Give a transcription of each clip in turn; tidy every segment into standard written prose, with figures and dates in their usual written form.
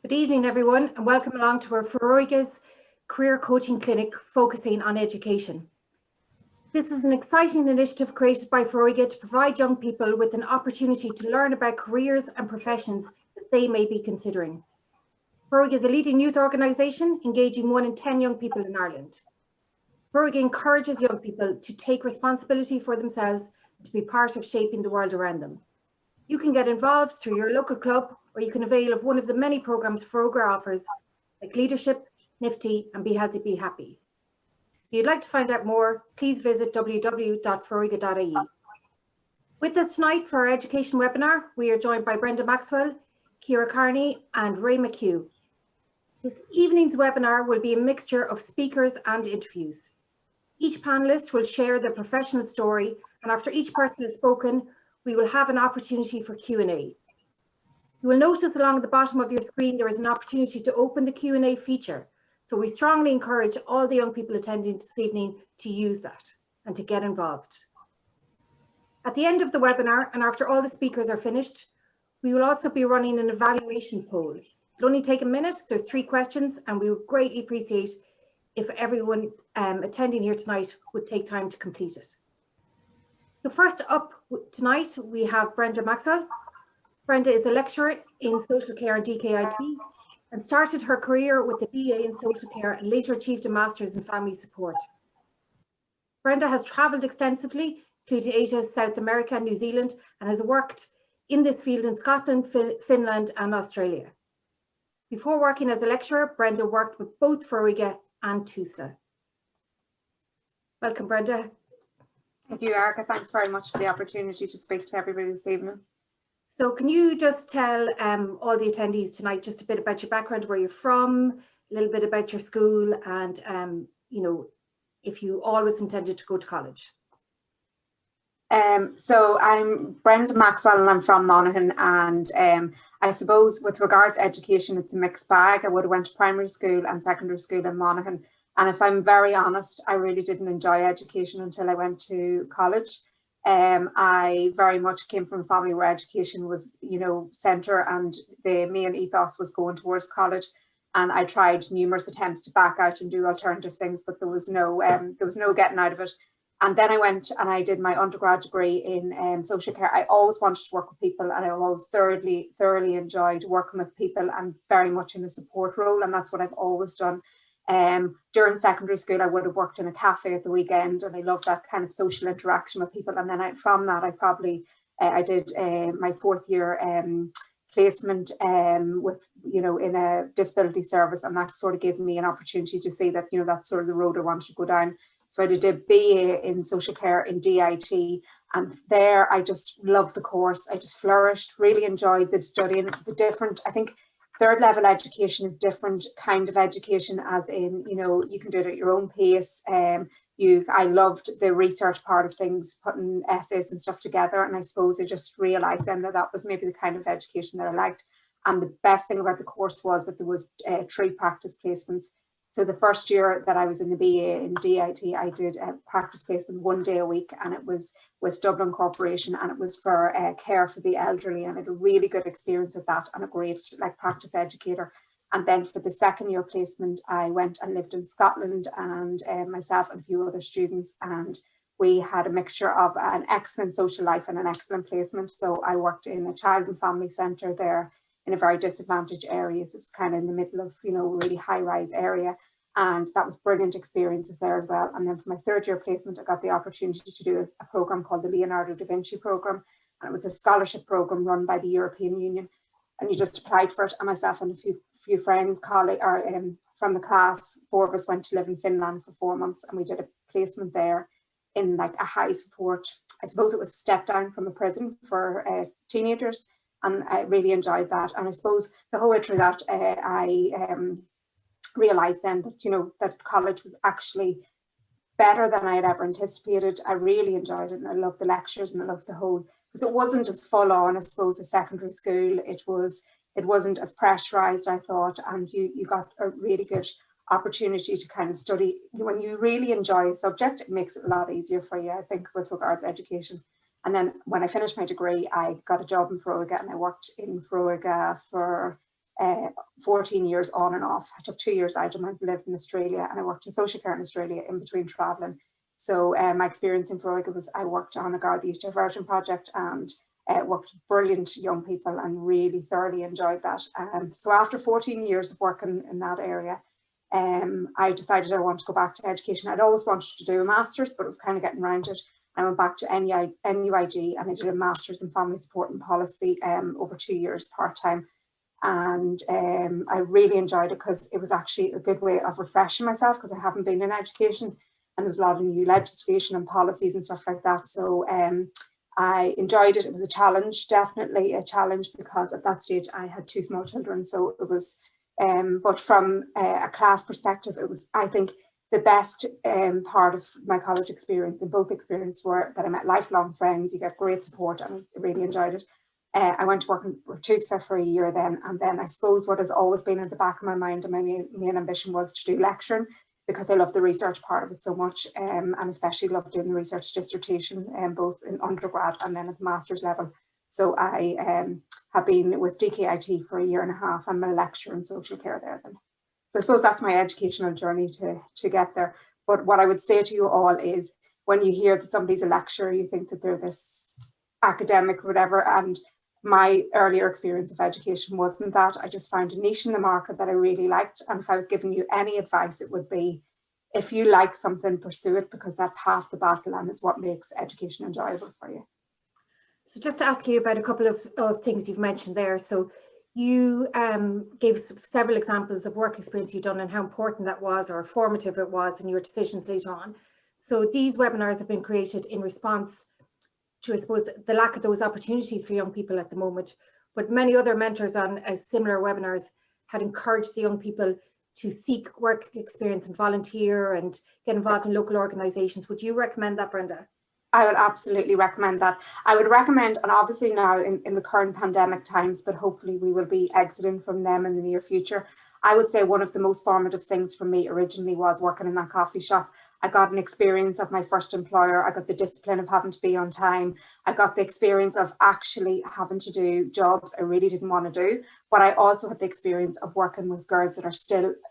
Good evening, everyone, and welcome along to our Foróige's Career Coaching Clinic focusing on education. This is an exciting initiative created by Foróige to provide young people with an opportunity to learn about careers and professions that they may be considering. Foróige is a leading youth organisation engaging 1 in 10 young people in Ireland. Foróige encourages young people to take responsibility for themselves and to be part of shaping the world around them. You can get involved through your local club, or you can avail of one of the many programs Foróige offers, like Leadership, Nifty, and Be Healthy, Be Happy. If you'd like to find out more, please visit www.foróige.ie. With us tonight for our education webinar, we are joined by Brenda Maxwell, Ciara Carney, and Ray McHugh. This evening's webinar will be a mixture of speakers and interviews. Each panelist will share their professional story, and after each person has spoken, we will have an opportunity for Q&A. You will notice along the bottom of your screen there is an opportunity to open the Q&A feature. So we strongly encourage all the young people attending this evening to use that and to get involved. At the end of the webinar, and after all the speakers are finished, we will also be running an evaluation poll. It'll only take a minute. There's 3 questions, and we would greatly appreciate if everyone attending here tonight would take time to complete it. So first up tonight, we have Brenda Maxwell. Brenda is a lecturer in social care and DKIT and started her career with a BA in social care and later achieved a master's in family support. Brenda has travelled extensively, including Asia, South America, New Zealand, and has worked in this field in Scotland, Finland, and Australia. Before working as a lecturer, Brenda worked with both Foróige and TUSA. Welcome, Brenda. Thank you, Erica. Thanks very much for the opportunity to speak to everybody this evening. So can you just tell all the attendees tonight just a bit about your background, where you're from, a little bit about your school, and you know, if you always intended to go to college? So I'm Brenda Maxwell and I'm from Monaghan, and I suppose with regards to education, it's a mixed bag. I would have went to primary school and secondary school in Monaghan, and if I'm very honest, I really didn't enjoy education until I went to college. I very much came from a family where education was, you know, centre, and the main ethos was going towards college. And I tried numerous attempts to back out and do alternative things, but there was no getting out of it. And then I went and I did my undergrad degree in social care. I always wanted to work with people, and I always thoroughly enjoyed working with people and very much in a support role, and that's what I've always done. During secondary school, I would have worked in a cafe at the weekend, and I loved that kind of social interaction with people. And then from that, I did my 4th year placement with, you know, in a disability service, and that sort of gave me an opportunity to see that, you know, that's sort of the road I wanted to go down. So I did a BA in social care in DIT, and there I just loved the course. I just flourished, really enjoyed the study, and it was a different, I think, 3rd level education is different kind of education, as in, you know, you can do it at your own pace. I loved the research part of things, putting essays and stuff together, and I suppose I just realised then that that was maybe the kind of education that I liked. And the best thing about the course was that there was 3 practice placements. So the first year that I was in the BA in DIT, I did a practice placement 1 day a week, and it was with Dublin Corporation, and it was for care for the elderly, and I had a really good experience with that and a great practice educator. And then for the 2nd year placement, I went and lived in Scotland, and myself and a few other students, and we had a mixture of an excellent social life and an excellent placement. So I worked in a child and family centre there in a very disadvantaged area. So it's kind of in the middle of, you know, really high-rise area. And that was brilliant experiences there as well. And then for my 3rd year placement, I got the opportunity to do a program called the Leonardo da Vinci program. And it was a scholarship program run by the European Union. And you just applied for it. And myself and a few friends, colleagues, from the class, 4 of us went to live in Finland for 4 months. And we did a placement there in like a high support, I suppose it was a step down from a prison for teenagers. And I really enjoyed that. And I suppose the whole way through that, I realised then that, you know, that college was actually better than I had ever anticipated. I really enjoyed it, and I loved the lectures, and I loved the whole, because it wasn't as full on, I suppose, as secondary school. It wasn't as pressurised, I thought, and you got a really good opportunity to kind of study. When you really enjoy a subject, it makes it a lot easier for you, I think, with regards to education. And then when I finished my degree, I got a job in Foróige, and I worked in Foróige for 14 years on and off. I took 2 years out and I lived in Australia, and I worked in social care in Australia in between travelling. So my experience in Foróige was I worked on a Garda Youth Diversion project and worked with brilliant young people and really thoroughly enjoyed that. So after 14 years of working in that area, I decided I wanted to go back to education. I'd always wanted to do a master's, but it was kind of getting around it. I went back to NUIG and I did a master's in family support and policy over 2 years part-time. And I really enjoyed it because it was actually a good way of refreshing myself, because I haven't been in education and there was a lot of new legislation and policies and stuff like that. So I enjoyed it. It was a challenge, definitely a challenge, because at that stage I had 2 small children. So it was, but from a class perspective, it was, I think, the best part of my college experience. And both experiences were that I met lifelong friends. You get great support, and I really enjoyed it. I went to work with TUSFA for a year then, and then I suppose what has always been at the back of my mind and my main ambition was to do lecturing, because I love the research part of it so much, and especially love doing the research dissertation, both in undergrad and then at the master's level. So I have been with DKIT for a year and a half. I'm a lecturer in social care there then. So I suppose that's my educational journey to get there. But what I would say to you all is, when you hear that somebody's a lecturer, you think that they're this academic or whatever, and my earlier experience of education wasn't that. I just found a niche in the market that I really liked. And if I was giving you any advice, it would be, if you like something, pursue it, because that's half the battle and it's what makes education enjoyable for you. So just to ask you about a couple of things you've mentioned there. So you gave several examples of work experience you've done and how important that was, or formative it was in your decisions later on. So these webinars have been created in response to, I suppose, the lack of those opportunities for young people at the moment. But many other mentors on similar webinars had encouraged the young people to seek work experience and volunteer and get involved in local organisations. Would you recommend that, Brenda? I would absolutely recommend that. I would recommend, and obviously now in the current pandemic times, but hopefully we will be exiting from them in the near future. I would say one of the most formative things for me originally was working in that coffee shop. I got an experience of my first employer. I got the discipline of having to be on time. I got the experience of actually having to do jobs I really didn't want to do. But I also had the experience of working with girls that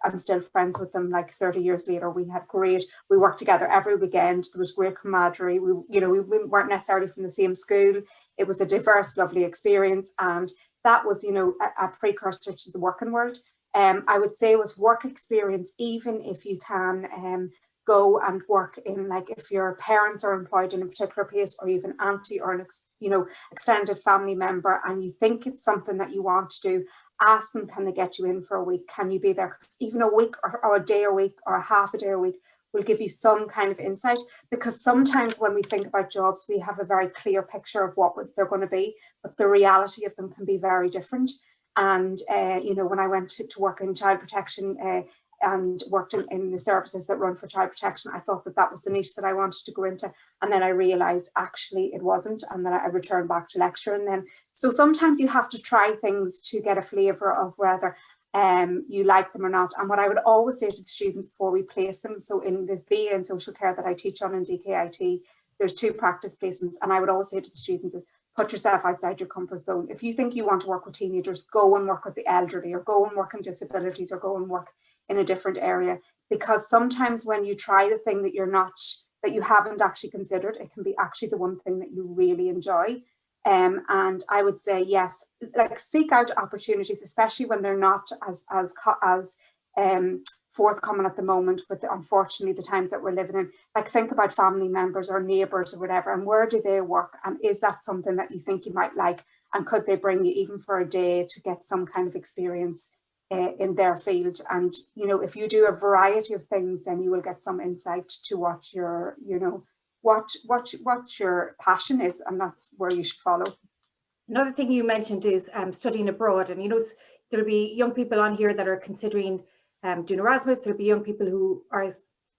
I'm still friends with them like 30 years later. We worked together every weekend. There was great camaraderie. We weren't necessarily from the same school. It was a diverse, lovely experience. And that was, a precursor to the working world. I would say with work experience, even if you can go and work in, like, if your parents are employed in a particular place, or you have an auntie or an extended family member, and you think it's something that you want to do, ask them, can they get you in for a week? Can you be there? Because even a week or a day a week or a half a day a week will give you some kind of insight. Because sometimes when we think about jobs, we have a very clear picture of what they're going to be, but the reality of them can be very different. And, when I went to work in child protection and worked in the services that run for child protection, I thought that was the niche that I wanted to go into. And then I realised actually it wasn't, and then I returned back to lecturing then. So sometimes you have to try things to get a flavour of whether you like them or not. And what I would always say to the students before we place them, so in the BA in social care that I teach on in DKIT, there's 2 practice placements, and I would always say to the students is, put yourself outside your comfort zone. If you think you want to work with teenagers, go and work with the elderly, or go and work in disabilities, or go and work in a different area. Because sometimes when you try the thing that you haven't actually considered, it can be actually the one thing that you really enjoy. And I would say, yes, like, seek out opportunities, especially when they're not as forthcoming at the moment with unfortunately the times that we're living in. Like, think about family members or neighbours or whatever, and where do they work, and is that something that you think you might like, and could they bring you even for a day to get some kind of experience in their field. And if you do a variety of things, then you will get some insight to what your what your passion is, and that's where you should follow. Another thing you mentioned is studying abroad, and there'll be young people on here that are considering doing Erasmus. There'll be young people who are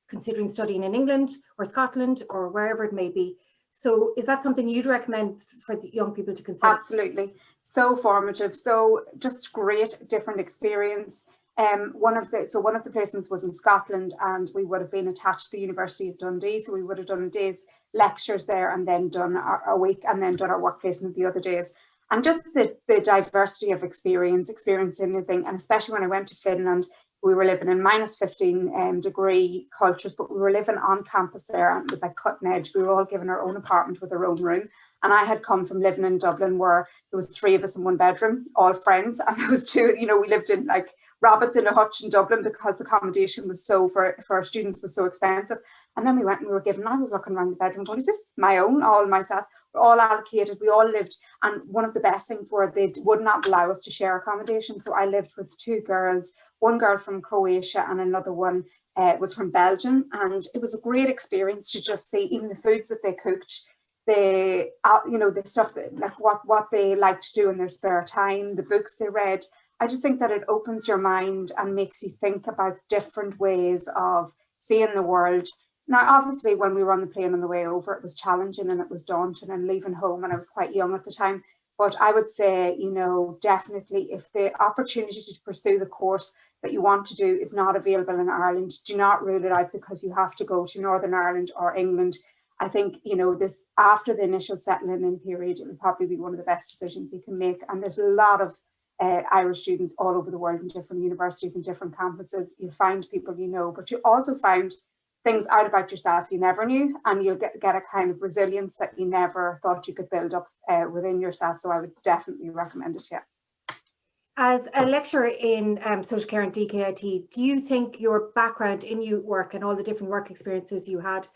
considering studying in England or Scotland or wherever it may be. So is that something you'd recommend for the young people to consider? Absolutely. So formative. So just great different experience. One of the placements was in Scotland, and we would have been attached to the University of Dundee. So we would have done a day's lectures there, and then done a week, and then done our work placement the other days. And just the diversity of experiencing anything, and especially when I went to Finland, we were living in minus 15 degree cultures, but we were living on campus there, and it was like cutting edge. We were all given our own apartment with our own room. And I had come from living in Dublin where there was 3 of us in one bedroom, all friends. And there was 2, you know, we lived in like rabbits in a hutch in Dublin because the accommodation was so, for our students, was so expensive. And then we went and we were given, I was looking around the bedroom going, is this my own, all myself? We're all allocated, we all lived. And one of the best things were they would not allow us to share accommodation. So I lived with 2 girls, one girl from Croatia and another one was from Belgium. And it was a great experience to just see even the foods that they cooked, the you know, the stuff that, like what they like to do in their spare time, the books they read. I just think that it opens your mind and makes you think about different ways of seeing the world. Now, obviously, when we were on the plane on the way over, it was challenging and it was daunting, and leaving home, and I was quite young at the time. But I would say, you know, definitely if the opportunity to pursue the course that you want to do is not available in Ireland, do not rule it out because you have to go to Northern Ireland or England. I think, you know, this after the initial settling in period, it will probably be one of the best decisions you can make. And there's a lot of Irish students all over the world in different universities and different campuses. You'll find people you know, but you also find things out about yourself you never knew, and you'll get a kind of resilience that you never thought you could build up within yourself. So I would definitely recommend it, yeah. As a lecturer in social care and DKIT, do you think your background in youth work and all the different work experiences you had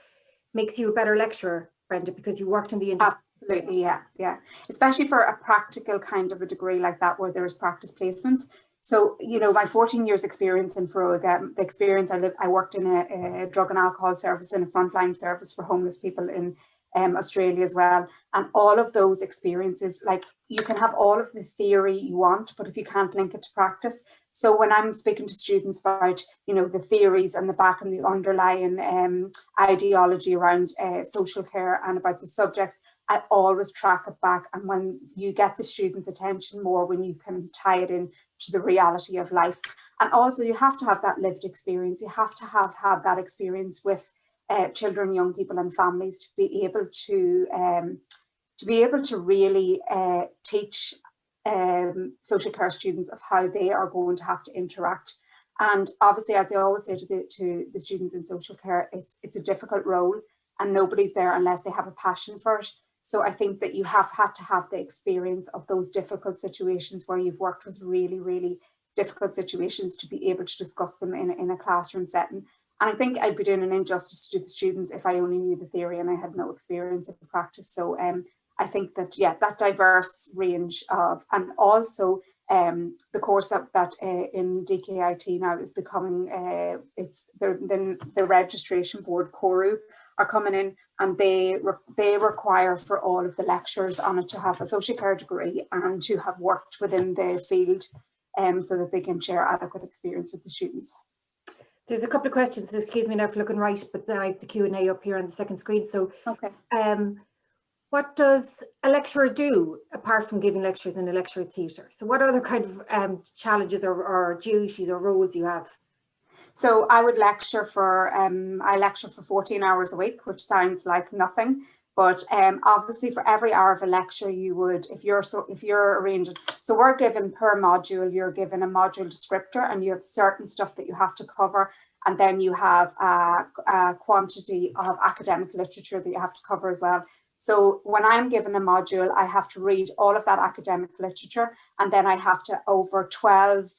makes you a better lecturer, Brenda, because you worked in the industry? Absolutely, yeah. Especially for a practical kind of a degree like that where there's practice placements. So, you know, my 14 years experience in Foróige, the experience I worked in a drug and alcohol service, in a frontline service for homeless people in Australia as well. And all of those experiences, like, you can have all of the theory you want, but if you can't link it to practice. So when I'm speaking to students about, you know, the theories and the back and the underlying ideology around social care and about the subjects, I always track it back. And when you get the students' attention more, when you can tie it in to the reality of life. And also you have to have that lived experience. You have to have had that experience with children, young people and families to be able to really teach social care students of how they are going to have to interact. And obviously, as I always say to the students in social care, it's a difficult role and nobody's there unless they have a passion for it. So I think that you have had to have the experience of those difficult situations where you've worked with really, really difficult situations to be able to discuss them in a classroom setting. And I think I'd be doing an injustice to the students if I only knew the theory and I had no experience of the practice. So I think that, yeah, that diverse range of, and also the course that in DKIT now is becoming, the registration board, CORU, are coming in, and they require for all of the lecturers on it to have a social care degree and to have worked within the field so that they can share adequate experience with the students. There's a couple of questions, excuse me now for looking right, but I have the Q&A up here on the second screen. So okay. What does a lecturer do apart from giving lectures in a lecture theatre? So what other kind of challenges or duties or roles you have? So I would lecture for, I lecture for 14 hours a week, which sounds like nothing. But obviously for every hour of a lecture, you would, if you're arranging, so we're given per module, you're given a module descriptor and you have certain stuff that you have to cover. And then you have a quantity of academic literature that you have to cover as well. So when I'm given a module, I have to read all of that academic literature, and then I have to, over 12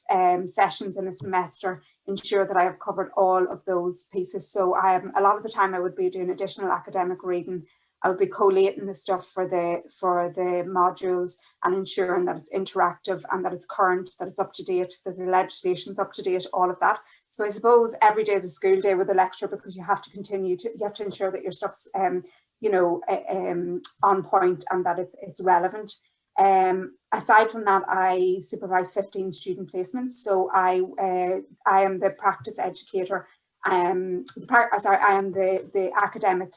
sessions in a semester, ensure that I have covered all of those pieces. So a lot of the time I would be doing additional academic reading. I would be collating the stuff for the modules and ensuring that it's interactive and that it's current, that it's up to date, that the legislation's up to date, all of that. So I suppose every day is a school day with a lecture, because you have to ensure that your stuff's on point and that it's relevant. Aside from that, I supervise 15 student placements. So I am the practice educator. I am the academic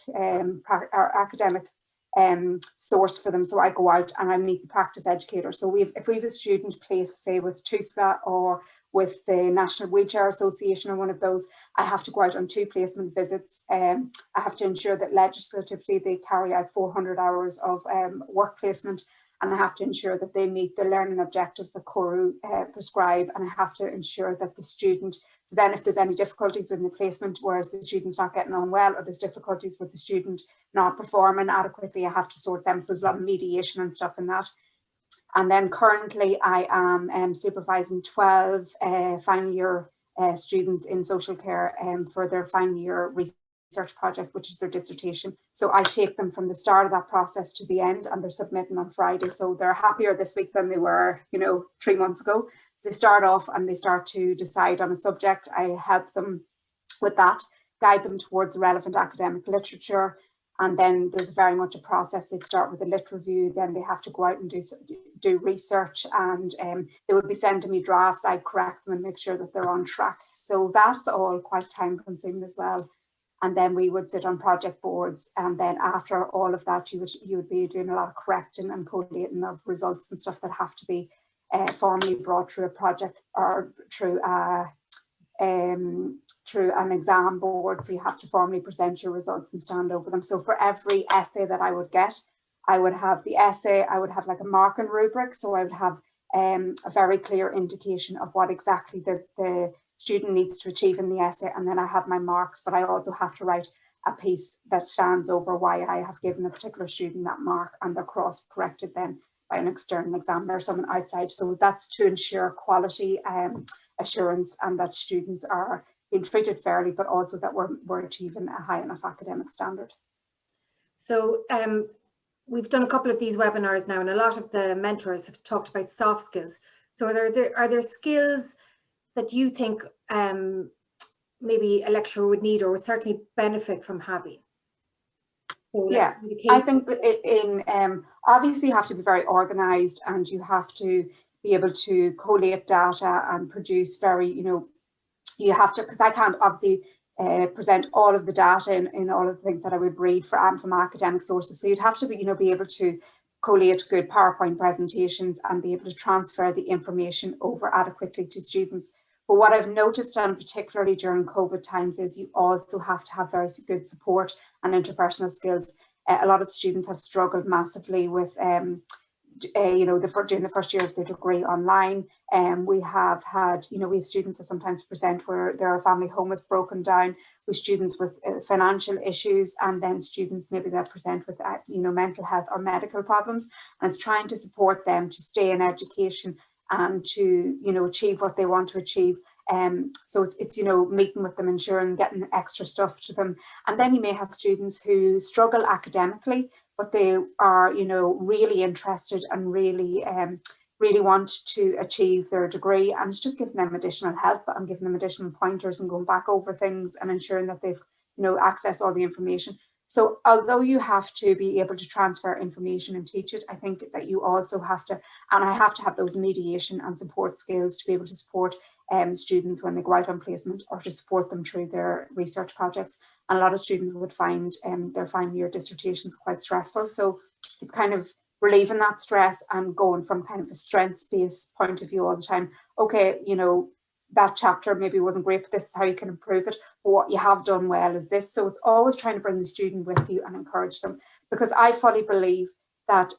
source for them. So I go out and I meet the practice educator. So if we have a student placed, say, with TUSLA or with the National Wheelchair Association or one of those, I have to go out on 2 placement visits. I have to ensure that legislatively they carry out 400 hours of work placement. and I have to ensure that they meet the learning objectives that CORU prescribe, and I have to ensure that the student, so then if there's any difficulties in the placement, whereas the student's not getting on well, or there's difficulties with the student not performing adequately, I have to sort them. So there's a lot of mediation and stuff in that. And then currently I am supervising 12 final year students in social care for their final year research project, which is their dissertation. So I take them from the start of that process to the end, and they're submitting on Friday. So they're happier this week than they were, 3 months ago. So they start off and they start to decide on a subject. I help them with that, guide them towards relevant academic literature. And then there's very much a process. They'd start with a lit review, then they have to go out and do research, and they would be sending me drafts. I'd correct them and make sure that they're on track. So that's all quite time consuming as well. And then we would sit on project boards, and then after all of that, you would be doing a lot of correcting and collating of results and stuff that have to be formally brought through a project or through an exam board. So you have to formally present your results and stand over them. So for every essay that I would get, I would have the essay, I would have like a marking rubric. So I would have a very clear indication of what exactly the student needs to achieve in the essay, and then I have my marks, but I also have to write a piece that stands over why I have given a particular student that mark, and they're cross-corrected then by an external examiner, someone outside. So that's to ensure quality assurance, and that students are being treated fairly, but also that we're achieving a high enough academic standard. So we've done a couple of these webinars now, and a lot of the mentors have talked about soft skills. So are there skills that you think maybe a lecturer would need or would certainly benefit from having? So yeah, I think that obviously you have to be very organised, and you have to be able to collate data and produce very, you have to, because I can't obviously present all of the data in all of the things that I would read from academic sources. So you'd have to be able to collate good PowerPoint presentations and be able to transfer the information over adequately to students. But what I've noticed, and particularly during COVID times, is you also have to have very good support and interpersonal skills. A lot of students have struggled massively with, doing the first year of their degree online. We have had, we have students that sometimes present where their family home is broken down, with students with financial issues, and then students maybe that present with, mental health or medical problems. And it's trying to support them to stay in education and to, achieve what they want to achieve. So it's meeting with them, ensuring getting extra stuff to them. And then you may have students who struggle academically, but they are, really interested and really want to achieve their degree. And it's just giving them additional help and giving them additional pointers and going back over things and ensuring that they've, access all the information. So although you have to be able to transfer information and teach it, I think that you also have to, and I have to have those mediation and support skills to be able to support students when they go out on placement, or to support them through their research projects. And a lot of students would find their final year dissertations quite stressful. So it's kind of relieving that stress and going from kind of a strengths-based point of view all the time. Okay, that chapter maybe wasn't great, but this is how you can improve it. But what you have done well is this. So it's always trying to bring the student with you and encourage them, because I fully believe that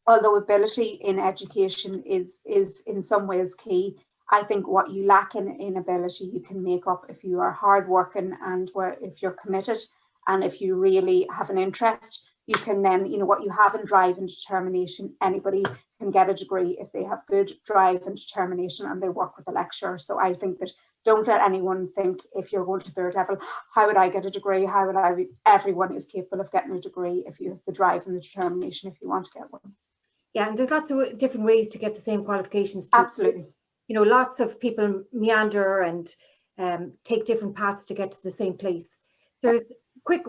although ability in education is in some ways key, I think what you lack in ability, you can make up if you are hardworking, and if you're committed, and if you really have an interest. You can then, what you have in drive and determination, anybody can get a degree if they have good drive and determination and they work with a lecturer. So I think that don't let anyone think, if you're going to third level, how would I get a degree? How would I? Everyone is capable of getting a degree if you have the drive and the determination, if you want to get one. Yeah, and there's lots of different ways to get the same qualifications too. Absolutely. Lots of people meander and take different paths to get to the same place. There's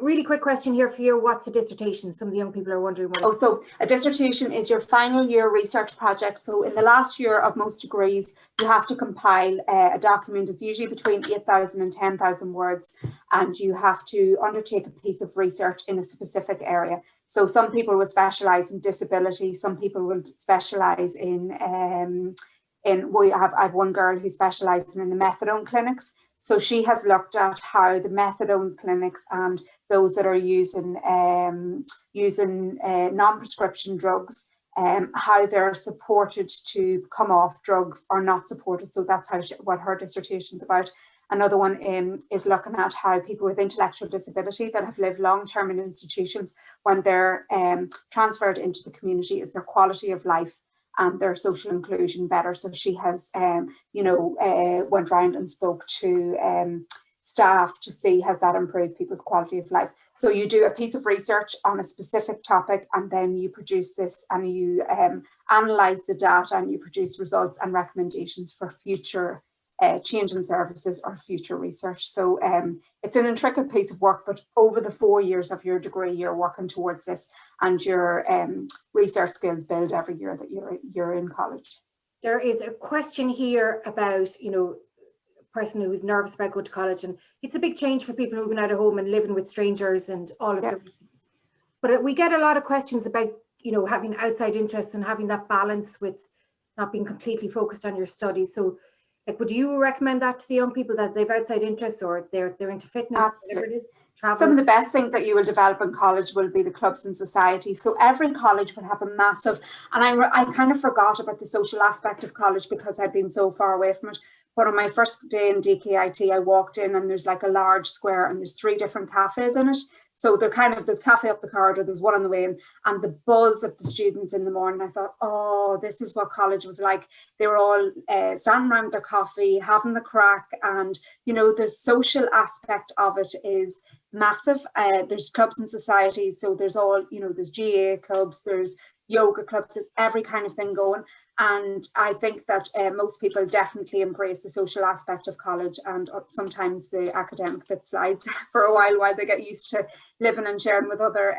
really quick question here for you. What's a dissertation? Some of the young people are wondering what. So a dissertation is your final year research project. So in the last year of most degrees, you have to compile a document. It's usually between 8,000 and 10,000 words, and you have to undertake a piece of research in a specific area. So some people will specialise in disability. Some people will specialise in I have one girl who specialises in the methadone clinics. So she has looked at how the methadone clinics and those that are using non-prescription drugs, how they're supported to come off drugs or not supported. So that's what her dissertation's about. Another one is looking at how people with intellectual disability that have lived long-term in institutions, when they're transferred into the community, is their quality of life and their social inclusion better. So she has, went round and spoke to staff to see, has that improved people's quality of life. So you do a piece of research on a specific topic, and then you produce this, and you analyse the data, and you produce results and recommendations for future change in services or future research. So it's an intricate piece of work, but over the 4 years of your degree, you're working towards this, and your research skills build every year that you're in college. There is a question here about, a person who's nervous about going to college, and it's a big change for people moving out of home and living with strangers and all of that. But we get a lot of questions about, having outside interests and having that balance with not being completely focused on your studies. So, would you recommend that to the young people, that they've outside interests, or they're into fitness, whatever it is? Travel? Some of the best things that you will develop in college will be the clubs and societies. So every college will have a massive, and I kind of forgot about the social aspect of college because I'd been so far away from it. But on my first day in DKIT, I walked in, and there's like a large square, and there's 3 different cafes in it. So there's cafe up the corridor, there's one on the way in, and the buzz of the students in the morning, I thought, oh, this is what college was like. They were all standing around their coffee, having the crack, and, the social aspect of it is massive. There's clubs and societies, so there's all, there's GA clubs, there's yoga clubs, there's every kind of thing going. And I think that most people definitely embrace the social aspect of college, and sometimes the academic bit slides for a while they get used to living and sharing with other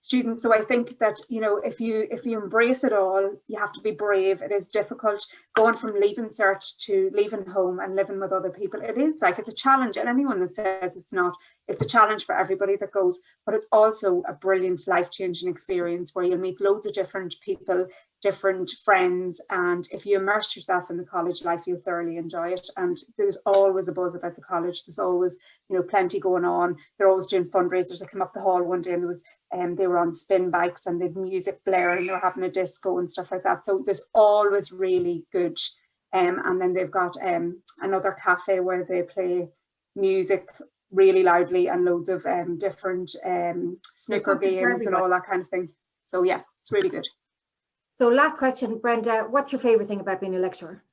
students. So I think that, if you embrace it all, you have to be brave. It is difficult going from leaving cert to leaving home and living with other people. It is it's a challenge, and anyone that says it's not, it's a challenge for everybody that goes, but it's also a brilliant life-changing experience where you'll meet loads of different people, different friends, and if you immerse yourself in the college life, you'll thoroughly enjoy it. And there's always a buzz about the college. There's always, plenty going on. They're always doing fundraisers. I came up the hall one day, and there was they were on spin bikes, and they'd music blaring, they were having a disco and stuff like that. So there's always really good. And then they've got another cafe where they play music really loudly, and loads of different snooker games and all that kind of thing. So yeah, it's really good. So last question, Brenda, what's your favourite thing about being a lecturer?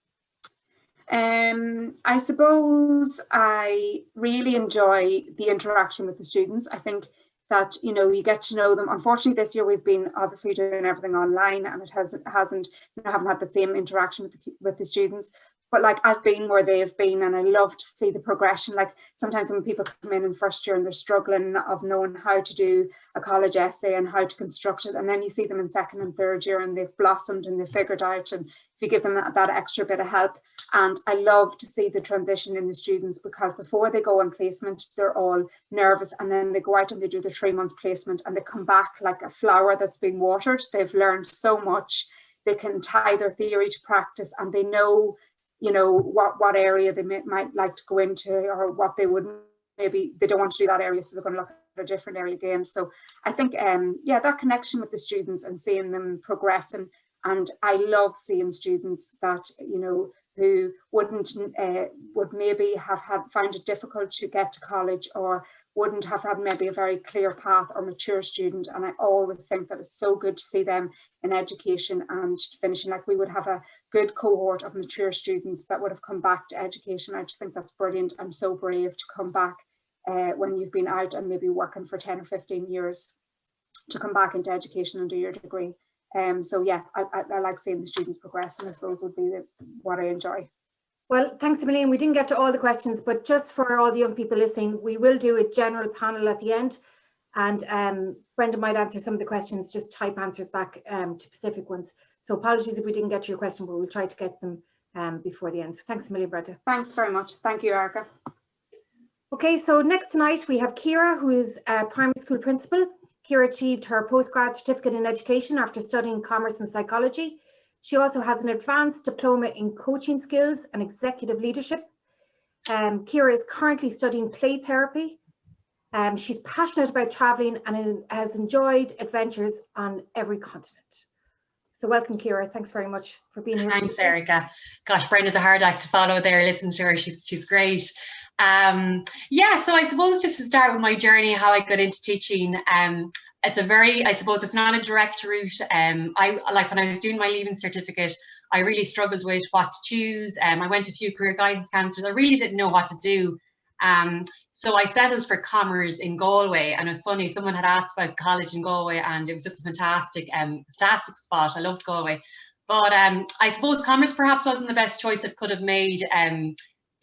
I suppose I really enjoy the interaction with the students. I think that, you get to know them. Unfortunately, this year we've been obviously doing everything online, and it haven't had the same interaction with the students. But I've been where they've been, and I love to see the progression. Sometimes when people come in first year and they're struggling of knowing how to do a college essay and how to construct it, and then you see them in second and third year, and they've blossomed and they've figured out, and if you give them that extra bit of help. And I love to see the transition in the students, because before they go on placement, they're all nervous, and then they go out and they do the 3-month placement, and they come back like a flower that's been watered. They've learned so much. They can tie their theory to practice, and they know what area they might like to go into, or what they would, maybe they don't want to do that area, so they're going to look at a different area again. So I think that connection with the students and seeing them progress, and I love seeing students that who would maybe have found it difficult to get to college, or wouldn't have had maybe a very clear path, or mature student. And I always think that it's so good to see them in education and finishing. We would have a good cohort of mature students that would have come back to education. I just think that's brilliant. I'm so brave to come back when you've been out and maybe working for 10 or 15 years, to come back into education and do your degree. So yeah, I like seeing the students progress, and I suppose would be what I enjoy. Well, thanks a million. We didn't get to all the questions, but just for all the young people listening, we will do a general panel at the end, and Brenda might answer some of the questions, just type answers back to specific ones. So apologies if we didn't get to your question, but we'll try to get them before the end. So thanks a million, Brenda. Thanks very much. Thank you, Erica. Okay, so next tonight we have Ciara, who is a primary school principal. Ciara achieved her postgrad certificate in education after studying commerce and psychology. She also has an advanced diploma in coaching skills and executive leadership. Ciara is currently studying play therapy. She's passionate about traveling and has enjoyed adventures on every continent. So welcome, Ciara. Thanks very much for being here. Thanks, Erica. Gosh, Brenda's a hard act to follow there. Listen to her, she's great. Yeah, so I suppose just to start with my journey, how I got into teaching, it's a very, I suppose it's not a direct route. I like when I was doing my leaving certificate, I really struggled with what to choose. I went to a few career guidance counsellors. I really didn't know what to do. So I settled for commerce in Galway, and it was funny, someone had asked about college in Galway, and it was just a fantastic spot. I loved Galway. But I suppose commerce perhaps wasn't the best choice I could have made,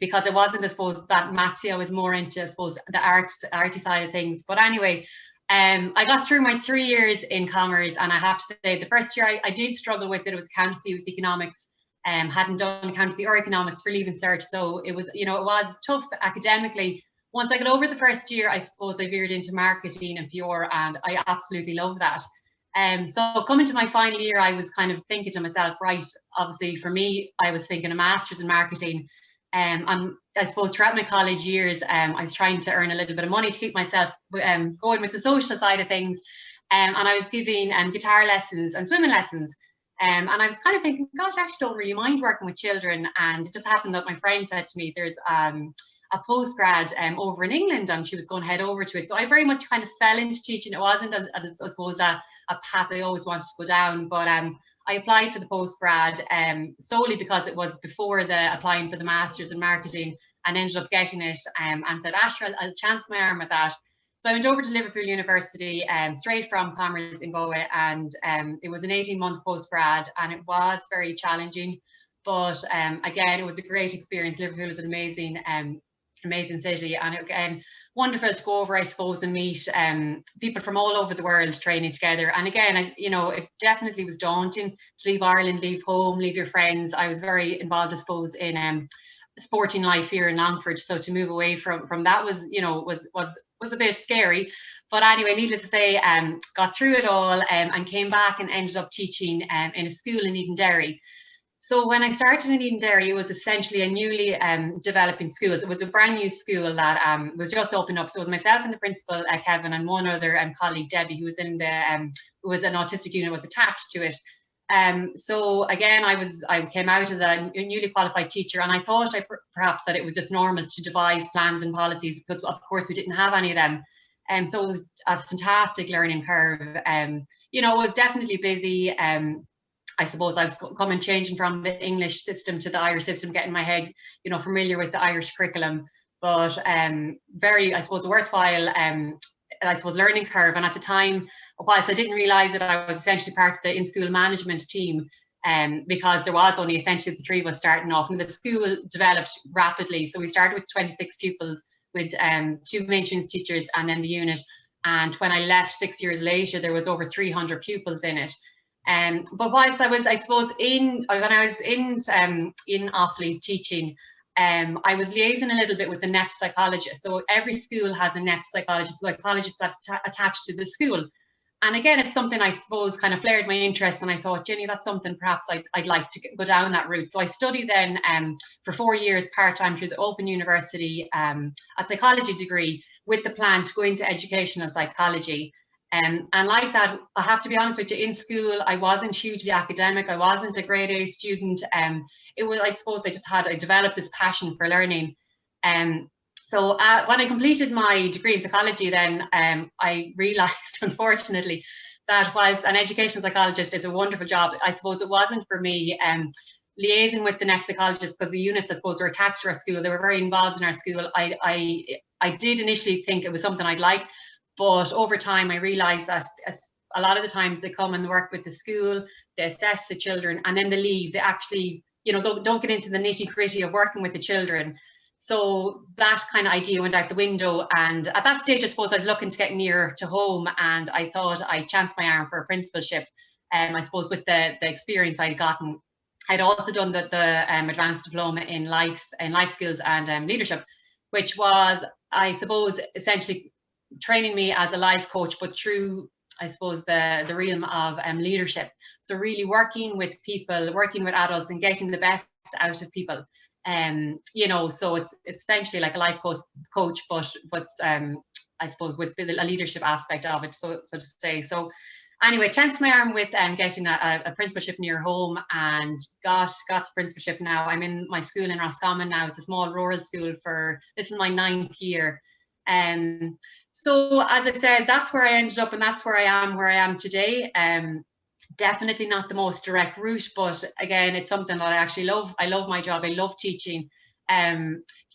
because it wasn't, I suppose, that mathsy. I was more into, I suppose, the arty side of things. But anyway, I got through my 3 years in commerce, and I have to say the first year I did struggle with it. It was accountancy, it was economics. Hadn't done accountancy or economics for leaving cert, so it was, you know, it was tough academically. Once I got over the first year, I suppose I veered into marketing and PR, and I absolutely love that. So coming to my final year, I was kind of thinking to myself, right, obviously for me, I was thinking a master's in marketing. I suppose throughout my college years, I was trying to earn a little bit of money to keep myself going with the social side of things. And I was giving guitar lessons and swimming lessons. And I was kind of thinking, gosh, I actually don't really mind working with children. And it just happened that my friend said to me, there's a postgrad over in England, and she was going to head over to it. So I very much kind of fell into teaching. It wasn't, as I suppose, a path I always wanted to go down, but I applied for the postgrad solely because it was before the applying for the master's in marketing, and ended up getting it, and said, Asher, I'll chance my arm at that. So I went over to Liverpool University, straight from commerce in Galway, and it was an 18-month postgrad, and it was very challenging, but again, it was a great experience. Liverpool is an amazing city, and again, wonderful to go over, I suppose, and meet people from all over the world training together. And again, you know, it definitely was daunting to leave Ireland, leave home, leave your friends. I was very involved, I suppose, in sporting life here in Longford, so to move away from that was, you know, was a bit scary. But anyway, needless to say, got through it all, and came back and ended up teaching in a school in Edenderry. So when I started in Edenderry, it was essentially a newly developing school. It was a brand new school that was just opened up. So it was myself and the principal, Kevin, and one other colleague, Debbie, who was in the who was an autistic unit, was attached to it. So again, I came out as a newly qualified teacher, and I thought perhaps that it was just normal to devise plans and policies, because of course we didn't have any of them. So it was a fantastic learning curve. You know, it was definitely busy. I suppose I was changing from the English system to the Irish system, getting my head, you know, familiar with the Irish curriculum, but very, I suppose, worthwhile, I suppose, learning curve. And at the time, whilst I didn't realise that I was essentially part of the in-school management team, because there was only essentially the three of us starting off, and the school developed rapidly. So we started with 26 pupils with 2 mainstream teachers and then the unit. And when I left 6 years later, there was over 300 pupils in it. But whilst I was, I suppose, when I was in Offaly teaching, I was liaising a little bit with the NEP psychologist. So every school has a NEP psychologist that's attached to the school. And again, it's something I suppose kind of flared my interest, and I thought, Jenny, that's something perhaps I'd like to go down that route. So I studied then for 4 years part-time through the Open University, a psychology degree, with the plan to go into educational psychology. And like that, I have to be honest with you, in school, I wasn't hugely academic. I wasn't a grade A student. It was, I suppose, I developed this passion for learning. So when I completed my degree in psychology, then I realised, unfortunately, that whilst an educational psychologist is a wonderful job, I suppose it wasn't for me. Liaising with the next psychologists, because the units, I suppose, were attached to our school. They were very involved in our school. I did initially think it was something I'd like. But over time, I realised that a lot of the times they come and work with the school, they assess the children, and then they leave. They actually, you know, don't get into the nitty-gritty of working with the children. So that kind of idea went out the window. And at that stage, I suppose I was looking to get nearer to home, and I thought I'd chance my arm for a principalship. I suppose with the experience I'd gotten, I'd also done the advanced diploma in life skills and leadership, which was, I suppose, essentially training me as a life coach, but through, I suppose, the realm of leadership. So really working with people, working with adults, and getting the best out of people. You know, so it's essentially like a life coach, but I suppose with a leadership aspect of it, so to say. So anyway, chanced my arm with getting a principalship near home, and got the principalship now. I'm in my school in Roscommon now. It's a small rural school this is my 9th year. So as I said, that's where I ended up, and that's where I am today. Definitely not the most direct route, but again, it's something that I actually love. I love my job. I love teaching.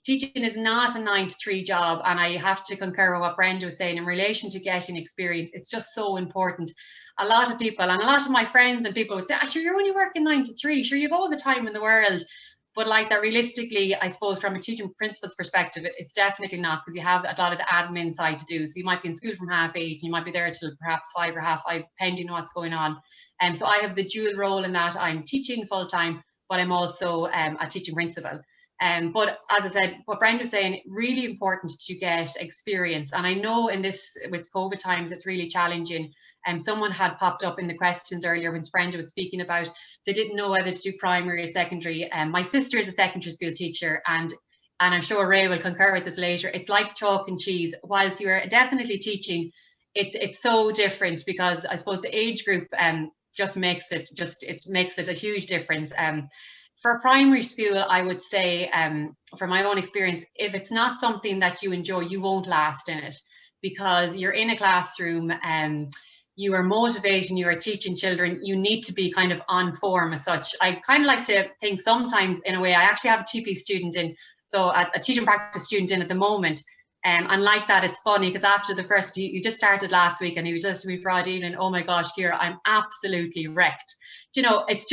Teaching is not a 9 to 3 job, and I have to concur with what Brenda was saying in relation to getting experience. It's just so important. A lot of people, and a lot of my friends and people would say, sure, you're only working 9 to 3, sure, you have all the time in the world. But like that, realistically, I suppose from a teaching principal's perspective, it's definitely not, because you have a lot of the admin side to do. So you might be in school from 8:30, and you might be there till perhaps 5 or 5:30, depending on what's going on. And so I have the dual role in that I'm teaching full time, but I'm also a teaching principal. But as I said, what Brenda was saying, really important to get experience. And I know in this, with COVID times, it's really challenging. Someone had popped up in the questions earlier when Brenda was speaking about they didn't know whether to do primary or secondary. My sister is a secondary school teacher, and I'm sure Ray will concur with this later. It's like chalk and cheese. Whilst you're definitely teaching, it's so different, because I suppose the age group just makes it a huge difference. For primary school, I would say, from my own experience, if it's not something that you enjoy, you won't last in it, because you're in a classroom, you are motivating, you are teaching children, you need to be kind of on form as such. I kind of like to think sometimes, in a way, I actually have a TP student in, so a teaching practice student in at the moment. And like that, it's funny, because after the first, he just started last week, and he was just to me Friday evening, oh my gosh, Ciara, I'm absolutely wrecked. You know, it's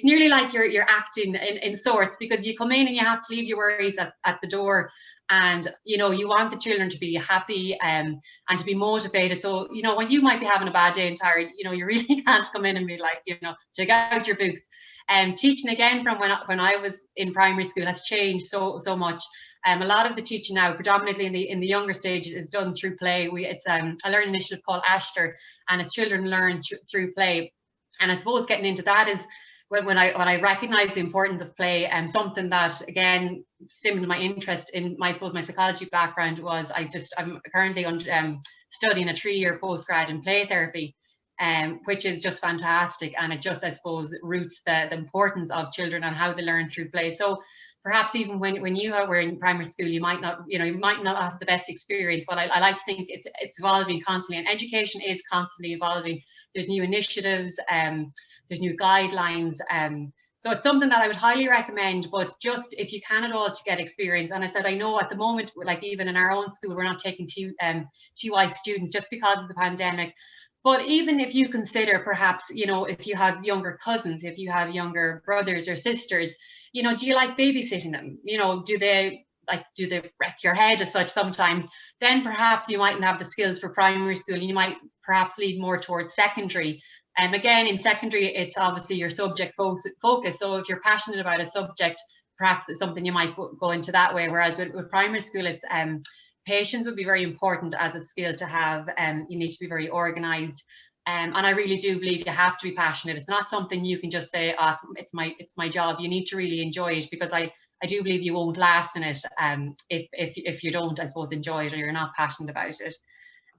nearly like you're acting in sorts, because you come in and you have to leave your worries at the door. And, you know, you want the children to be happy and to be motivated. So, you know, when you might be having a bad day and tired, you know, you really can't come in and be like, you know, check out your books. Teaching again from when I was in primary school has changed so much. A lot of the teaching now, predominantly in the younger stages, is done through play. It's a learning initiative called Ashter, and it's children learn through play. And I suppose getting into that is when I recognise the importance of play, and something that again stimulated my interest in my psychology background was I'm currently studying a 3-year postgrad in play therapy, which is just fantastic, and it just, I suppose, roots the importance of children and how they learn through play. So perhaps even when you were in primary school, you might not have the best experience, but I like to think it's evolving constantly, and education is constantly evolving. There's new initiatives, there's new guidelines, so it's something that I would highly recommend. But just if you can at all, to get experience. And I said, I know at the moment, like even in our own school, we're not taking TY students just because of the pandemic. But even if you consider, perhaps, you know, if you have younger cousins, if you have younger brothers or sisters, you know, do you like babysitting them? You know, do they wreck your head as such sometimes? Then perhaps you mightn't have the skills for primary school, and you might perhaps lead more towards secondary. And again, in secondary, it's obviously your subject focus. So if you're passionate about a subject, perhaps it's something you might go into that way. Whereas with primary school, it's patience would be very important as a skill to have. You need to be very organised. And I really do believe you have to be passionate. It's not something you can just say, oh, it's my job. You need to really enjoy it, because I do believe you won't last in it if you don't, I suppose, enjoy it, or you're not passionate about it.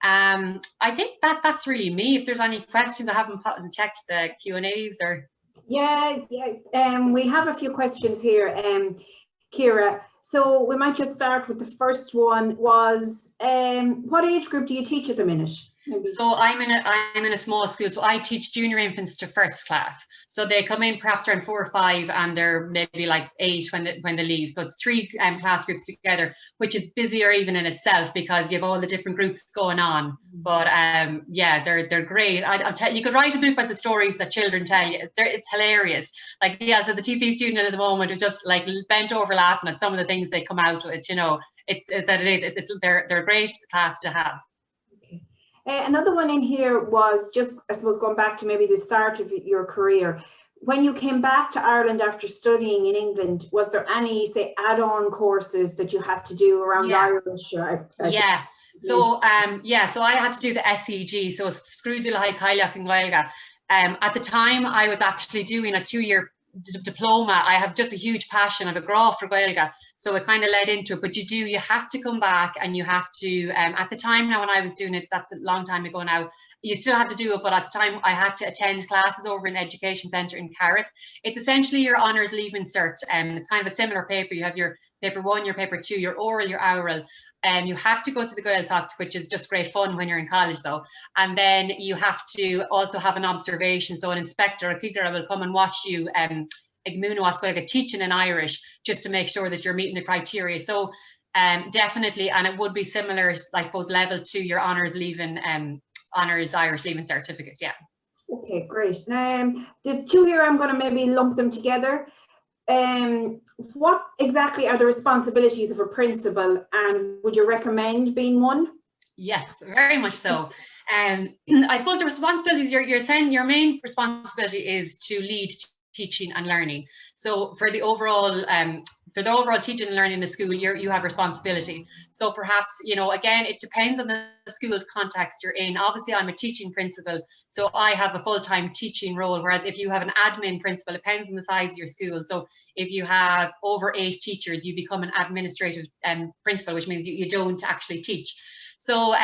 I think that's really me. If there's any questions, I haven't checked the Q&As or. Yeah. We have a few questions here, Ciara. So we might just start with the first one. Was what age group do you teach at the minute? Maybe. So I'm in a small school, so I teach junior infants to first class. So they come in perhaps around 4 or 5, and they're maybe like 8 when they leave. So it's 3 class groups together, which is busier even in itself, because you have all the different groups going on. But yeah, they're great. I'll tell you, could write a book about the stories that children tell you. It's hilarious. Like, yeah, so the TP student at the moment is just like bent over laughing at some of the things they come out with. You know, they're a great class to have. Another one in here was just, I suppose, going back to maybe the start of your career. When you came back to Ireland after studying in England, was there any, say, add-on courses that you had to do around Irish? Yeah. So so I had to do the SEG, so Scrúdula Haic At the time, I was actually doing a 2-year diploma. I have just a huge passion of a graph for Gaeilge, so it kind of led into it. But you have to come back, and you have to, at the time now when I was doing it, that's a long time ago now, you still have to do it, but at the time I had to attend classes over in the Education Centre in Carrick. It's essentially your honours leaving cert, and it's kind of a similar paper. You have your paper 1, your paper 2, your oral, your oral. You have to go to the Gaeltacht, which is just great fun when you're in college though. And then you have to also have an observation. So an inspector, a figure will come and watch you teaching in Irish, just to make sure that you're meeting the criteria. So definitely, and it would be similar, I suppose, level to your honours leaving, honours Irish leaving certificate, yeah. Okay, great. The two here, I'm going to maybe lump them together. What exactly are the responsibilities of a principal, and would you recommend being one? Yes, very much so. I suppose the responsibilities, your main responsibility is to lead teaching and learning. So for the overall teaching and learning in the school, you have responsibility. So perhaps, again, it depends on the school context you're in. Obviously, I'm a teaching principal, so I have a full-time teaching role, whereas if you have an admin principal, it depends on the size of your school. So if you have over 8 teachers, you become an administrative principal, which means you don't actually teach. So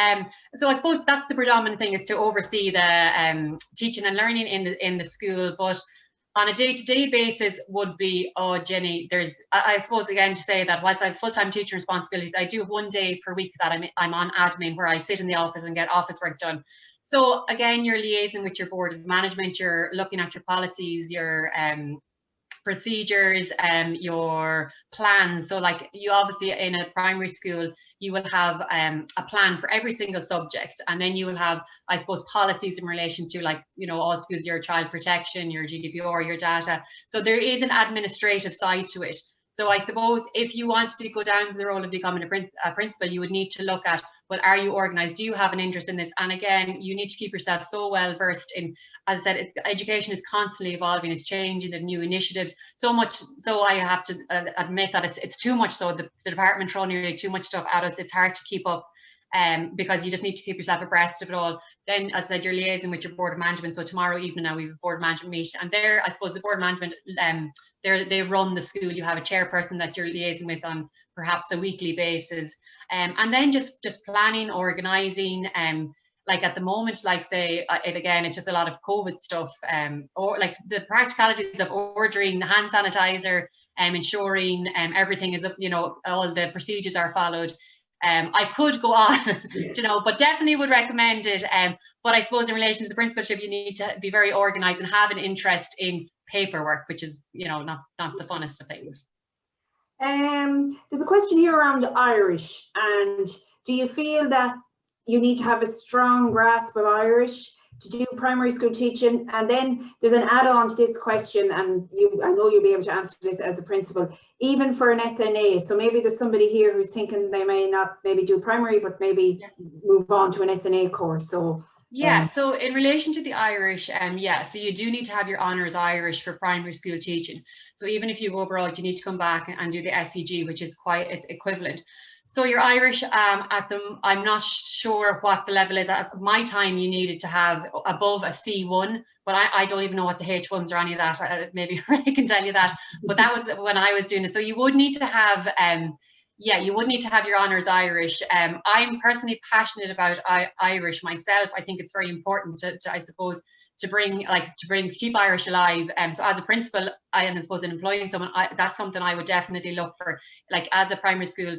so I suppose that's the predominant thing, is to oversee the teaching and learning in the school. But on a day-to-day basis would be, oh, Jenny, I suppose, again, to say that whilst I have full-time teaching responsibilities, I do have 1 day per week that I'm on admin, where I sit in the office and get office work done. So again, you're liaising with your board of management, you're looking at your policies, your procedures, your plans. So like, you obviously in a primary school, you will have a plan for every single subject, and then you will have, I suppose, policies in relation to, like, all schools, your child protection, your GDPR, your data. So there is an administrative side to it. So I suppose if you wanted to go down to the role of becoming a principal, you would need to look at, well, are you organised? Do you have an interest in this? And again, you need to keep yourself so well versed in, as I said, education is constantly evolving, it's changing, the new initiatives, so much so I have to admit that it's too much. So the department throwing away too much stuff at us, it's hard to keep up. Because you just need to keep yourself abreast of it all. Then, as I said, you're liaising with your board of management. So tomorrow evening now we have a board of management meeting, and there, I suppose, the board of management, they run the school. You have a chairperson that you're liaising with on perhaps a weekly basis, and then just planning, organising. Like at the moment, like say, again, it's just a lot of COVID stuff, or like the practicalities of ordering the hand sanitizer, ensuring everything is, all the procedures are followed. I could go on, but definitely would recommend it. But I suppose in relation to the principalship, you need to be very organised and have an interest in paperwork, which is, not the funnest of things. There's a question here around Irish, and do you feel that you need to have a strong grasp of Irish to do primary school teaching? And then there's an add-on to this question, and I know you'll be able to answer this as a principal, even for an SNA. So maybe there's somebody here who's thinking they may not maybe do primary, but maybe move on to an SNA course. So yeah, so in relation to the Irish, so you do need to have your honours Irish for primary school teaching. So even if you go abroad, you need to come back and do the SEG, which is it's equivalent. So your Irish, I'm not sure what the level is. At my time, you needed to have above a C1, but I don't even know what the H1s or any of that. Maybe Ray can tell you that, but that was when I was doing it. So you would need to have, you would need to have your honours Irish. I'm personally passionate about Irish myself. I think it's very important to I suppose, to keep Irish alive. So as a principal, I suppose in employing someone, that's something I would definitely look for. Like as a primary school,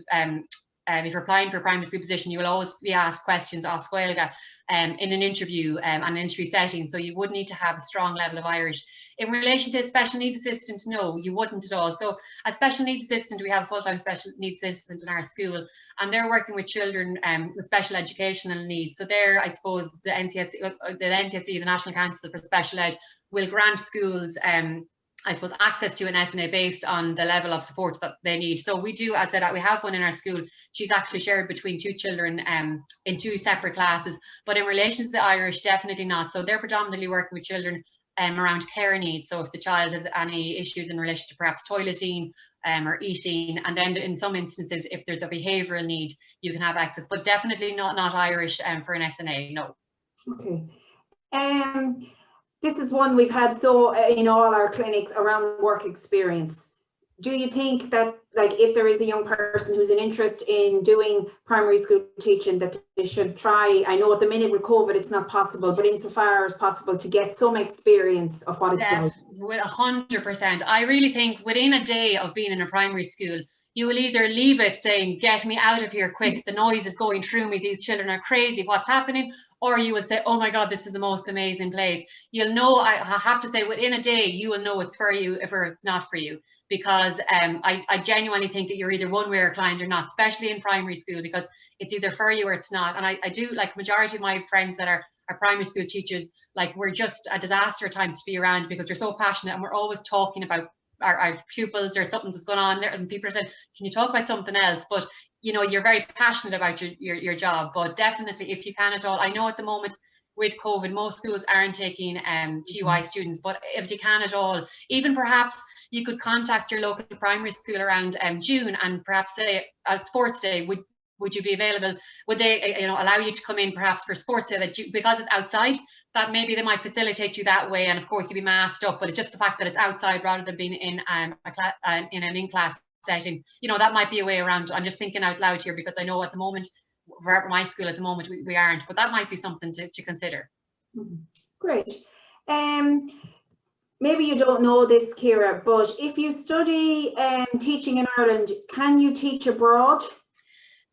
if you're applying for a primary school position, you will always be asked questions as Gaeilge in an interview, an interview setting. So you would need to have a strong level of Irish. In relation to a special needs assistant, no, you wouldn't at all. So a special needs assistant, we have a full-time special needs assistant in our school, and they're working with children with special educational needs. So there, I suppose, the NCSE, the National Council for Special Ed, will grant schools I suppose access to an SNA based on the level of support that they need. So we do, as I said, we have one in our school. She's actually shared between 2 children in 2 separate classes. But in relation to the Irish, definitely not. So they're predominantly working with children around care needs. So if the child has any issues in relation to perhaps toileting or eating, and then in some instances, if there's a behavioural need, you can have access. But definitely not Irish for an SNA, no. Okay. this is one we've had so in all our clinics around work experience. Do you think that, like, if there is a young person who's an interest in doing primary school teaching, that they should try, I know at the minute with COVID it's not possible, but insofar as possible to get some experience of what it's like? With 100%. I really think within a day of being in a primary school, you will either leave it saying, get me out of here quick, the noise is going through me, these children are crazy, what's happening? Or you would say, oh my God, this is the most amazing place. You'll know, I have to say, within a day, you will know it's for you if it's not for you. Because I genuinely think that you're either one way or inclined or not, especially in primary school, because it's either for you or it's not. And I do, like, majority of my friends that are primary school teachers, like, we're just a disaster at times to be around because we're so passionate and we're always talking about our pupils or something that's going on there, and people are saying, can you talk about something else? But you know, you're very passionate about your job. But definitely, if you can at all, I know at the moment with COVID, most schools aren't taking TUI students, but if you can at all, even perhaps you could contact your local primary school around June and perhaps say at sports day, would you be available? Would they allow you to come in perhaps for sports day, that because it's outside, that maybe they might facilitate you that way, and of course you'd be masked up, but it's just the fact that it's outside rather than being in an in-class setting, that might be a way around. I'm just thinking out loud here because I know at the moment, for my school at the moment, we aren't, but that might be something to consider. Great. Maybe you don't know this, Ciara, but if you study teaching in Ireland, can you teach abroad?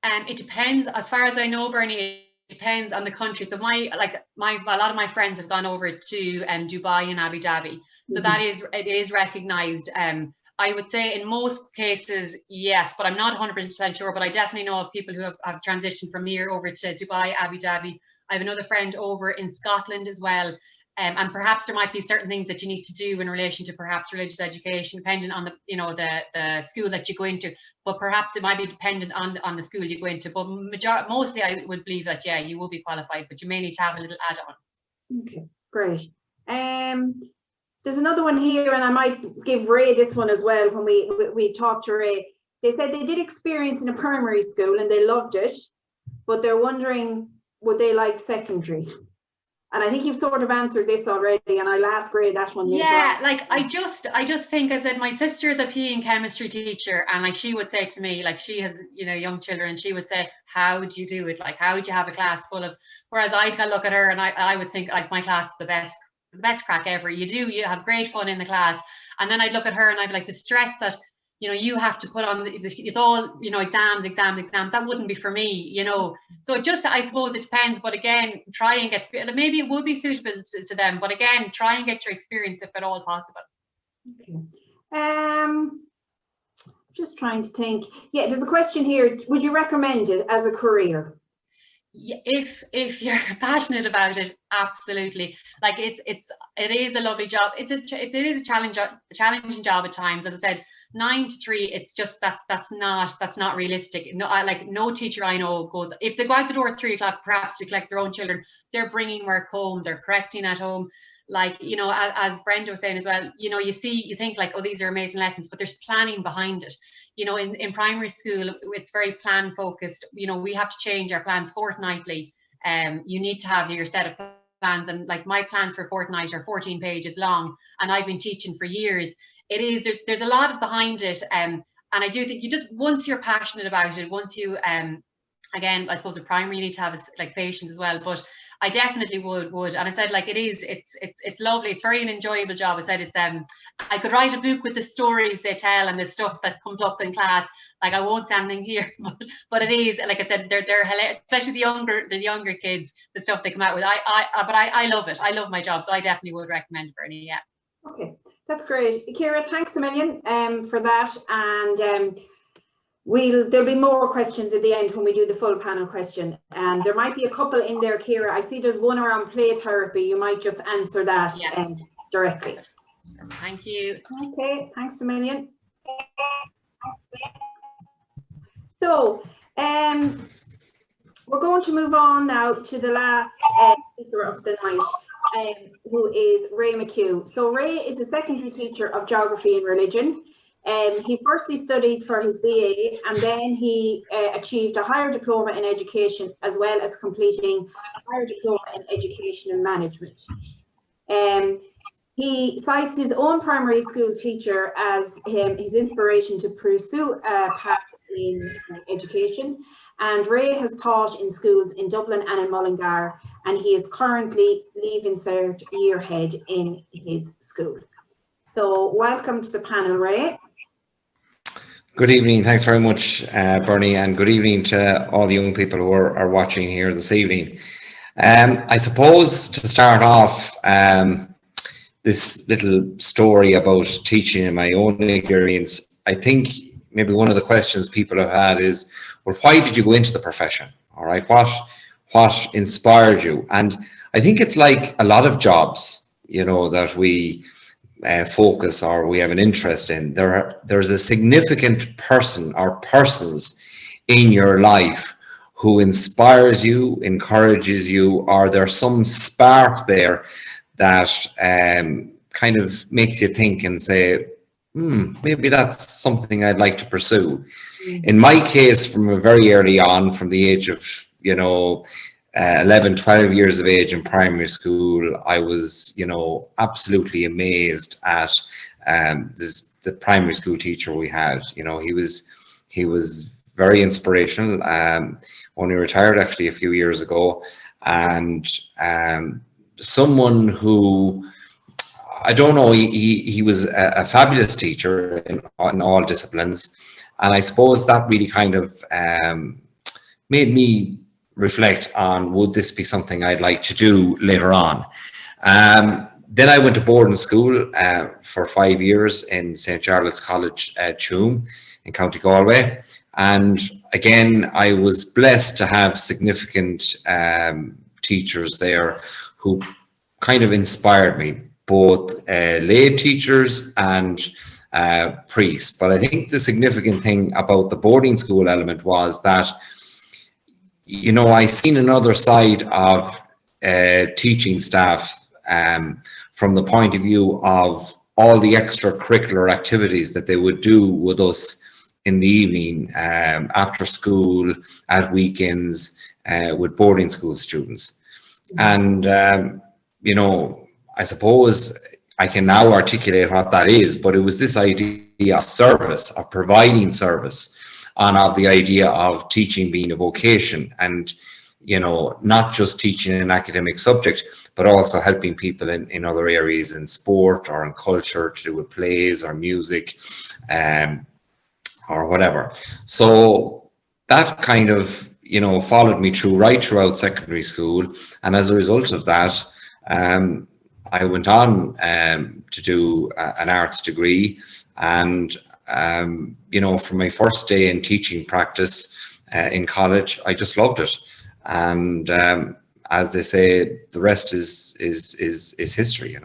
It depends. As far as I know, Bernie, it depends on the country. So a lot of my friends have gone over to Dubai and Abu Dhabi. So it is recognised. I would say in most cases, yes, but I'm not 100% sure. But I definitely know of people who have transitioned from here over to Dubai, Abu Dhabi. I have another friend over in Scotland as well. And perhaps there might be certain things that you need to do in relation to perhaps religious education, depending on the school that you go into. But perhaps it might be dependent on the school you go into. But mostly, I would believe that you will be qualified, but you may need to have a little add-on. Okay, great. There's another one here, and I might give Ray this one as well. When we talked to Ray, they said they did experience in a primary school and they loved it, but they're wondering, would they like secondary? And I think you've sort of answered this already, and I'll ask Ray that one. Yeah, like I just think, I said, my sister's a PE and chemistry teacher, and like she would say to me, like she has young children, and she would say, how would you do it? Like, how would you have a class full of? Whereas I'd look at her and I would think, like, my class is the best crack ever. You have great fun in the class, and then I'd look at her and I'd be like, the stress that you have to put on, it's all exams. That wouldn't be for me, So it just, I suppose it depends. But again, try and get, maybe it would be suitable to them. But again, try and get your experience if at all possible. Okay. Just trying to think. Yeah, there's a question here. Would you recommend it as a career? Yeah, if you're passionate about it, absolutely. Like it is a lovely job. It is a challenging job at times. As I said, 9 to 3. It's just that's not realistic. No teacher I know goes, if they go out the door at 3 o'clock, perhaps to collect their own children, they're bringing work home, they're correcting at home. Like, as Brenda was saying as well, you think like, oh, these are amazing lessons, but there's planning behind it. In primary school, it's very plan focused. We have to change our plans fortnightly. You need to have your set of plans, and like my plans for fortnight are 14 pages long, and I've been teaching for years. There's a lot behind it, and I do think once you're passionate about it, once you again, I suppose in primary you need to have like patience as well, but I definitely would. And I said, like, it's lovely. It's very an enjoyable job. I said, I could write a book with the stories they tell and the stuff that comes up in class. Like, I won't say anything here, but it is, like I said, they're hilarious, especially the younger kids, the stuff they come out with. But I love it. I love my job, so I definitely would recommend Bernie. Yeah. Okay, that's great, Ciara. Thanks a million for that, and there'll be more questions at the end when we do the full panel question, and there might be a couple in there, Ciara. I see there's one around play therapy. You might just answer that directly. Thank you. Okay, thanks a million. So we're going to move on now to the last speaker of the night, who is Ray McHugh. So Ray is a secondary teacher of geography and religion. He firstly studied for his BA, and then he achieved a higher diploma in education, as well as completing a higher diploma in education and management. He cites his own primary school teacher as his inspiration to pursue a path in education. And Ray has taught in schools in Dublin and in Mullingar, and he is currently Leaving Cert year head in his school. So welcome to the panel, Ray. Good evening. Thanks very much, Bernie, and good evening to all the young people who are watching here this evening. I suppose to start off, this little story about teaching in my own experience, I think maybe one of the questions people have had is, well, why did you go into the profession? All right, what inspired you? And I think it's like a lot of jobs, you know, that we focus or we have an interest in. There's a significant person or persons in your life who inspires you, encourages you, or there's some spark there that kind of makes you think and say, maybe that's something I'd like to pursue. In my case, from a very early on, from the age of, 11, 12 years of age in primary school, I was, absolutely amazed at the primary school teacher we had. He was very inspirational. Only retired actually a few years ago, and someone who, I don't know, he was a fabulous teacher in all disciplines, and I suppose that really kind of made me reflect on, would this be something I'd like to do later on. Then I went to boarding school for 5 years in St. Charlotte's College, Tuam in County Galway, and again I was blessed to have significant teachers there who kind of inspired me, both lay teachers and priests. But I think the significant thing about the boarding school element was that, I seen another side of teaching staff from the point of view of all the extracurricular activities that they would do with us in the evening, after school, at weekends, with boarding school students. And, I suppose I can now articulate what that is, but it was this idea of service, of providing service, and of the idea of teaching being a vocation, and, not just teaching an academic subject, but also helping people in other areas, in sport or in culture, to do with plays or music, or whatever. So that kind of, followed me right throughout secondary school. And as a result of that, I went on to do an arts degree, and from my first day in teaching practice in college, I just loved it. And as they say, the rest is history,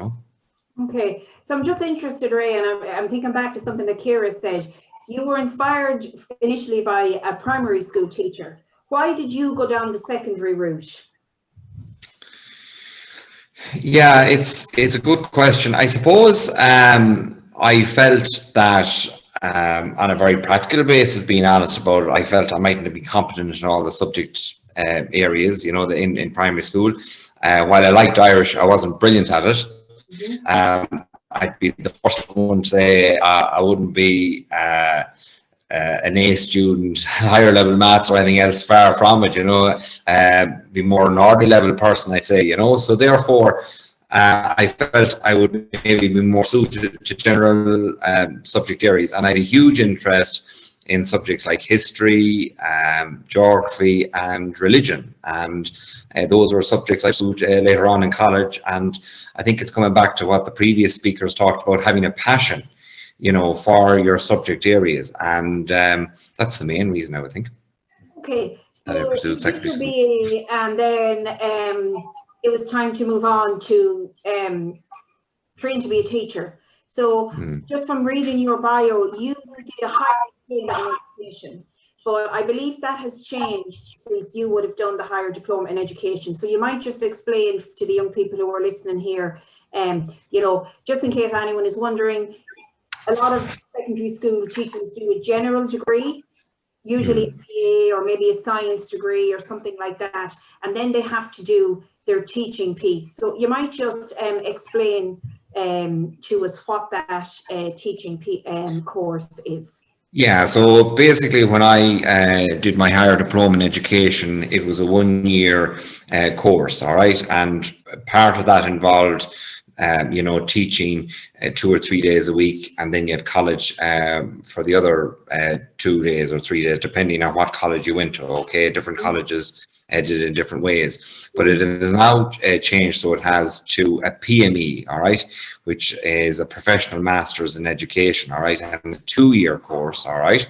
Okay, so I'm just interested, Ray, and I'm thinking back to something that Ciara said. You were inspired initially by a primary school teacher. Why did you go down the secondary route? Yeah, it's a good question. I suppose I felt that on a very practical basis, being honest about it, I felt I mightn't be competent in all the subject areas, in primary school. While I liked Irish, I wasn't brilliant at it. I'd be the first one to say I wouldn't be an A student, higher level maths or anything else, far from it, be more an ordinary level person, I'd say, so therefore I felt I would maybe be more suited to general subject areas, and I had a huge interest in subjects like history, geography and religion, and those were subjects I pursued later on in college. And I think it's coming back to what the previous speakers talked about, having a passion for your subject areas, and that's the main reason, I would think. Okay, so that I pursued secondary school. BA, and then it was time to move on to train to be a teacher. So just from reading your bio, you did a higher diploma in education, but I believe that has changed since you would have done the higher diploma in education. So you might just explain to the young people who are listening here, just in case anyone is wondering. A lot of secondary school teachers do a general degree, usually a BA or maybe a science degree or something like that. And then they have to do their teaching piece. So you might just explain to us what that teaching course is. Yeah, so basically when I did my higher diploma in education, it was a 1-year course, all right? And part of that involved, you know, teaching 2 or 3 days a week, and then you had college for the other 2 days or 3 days, depending on what college you went to, okay? Different colleges did it in different ways, but it has now changed, so it has to a PME, all right, which is a professional master's in education, all right, and a 2-year course, all right.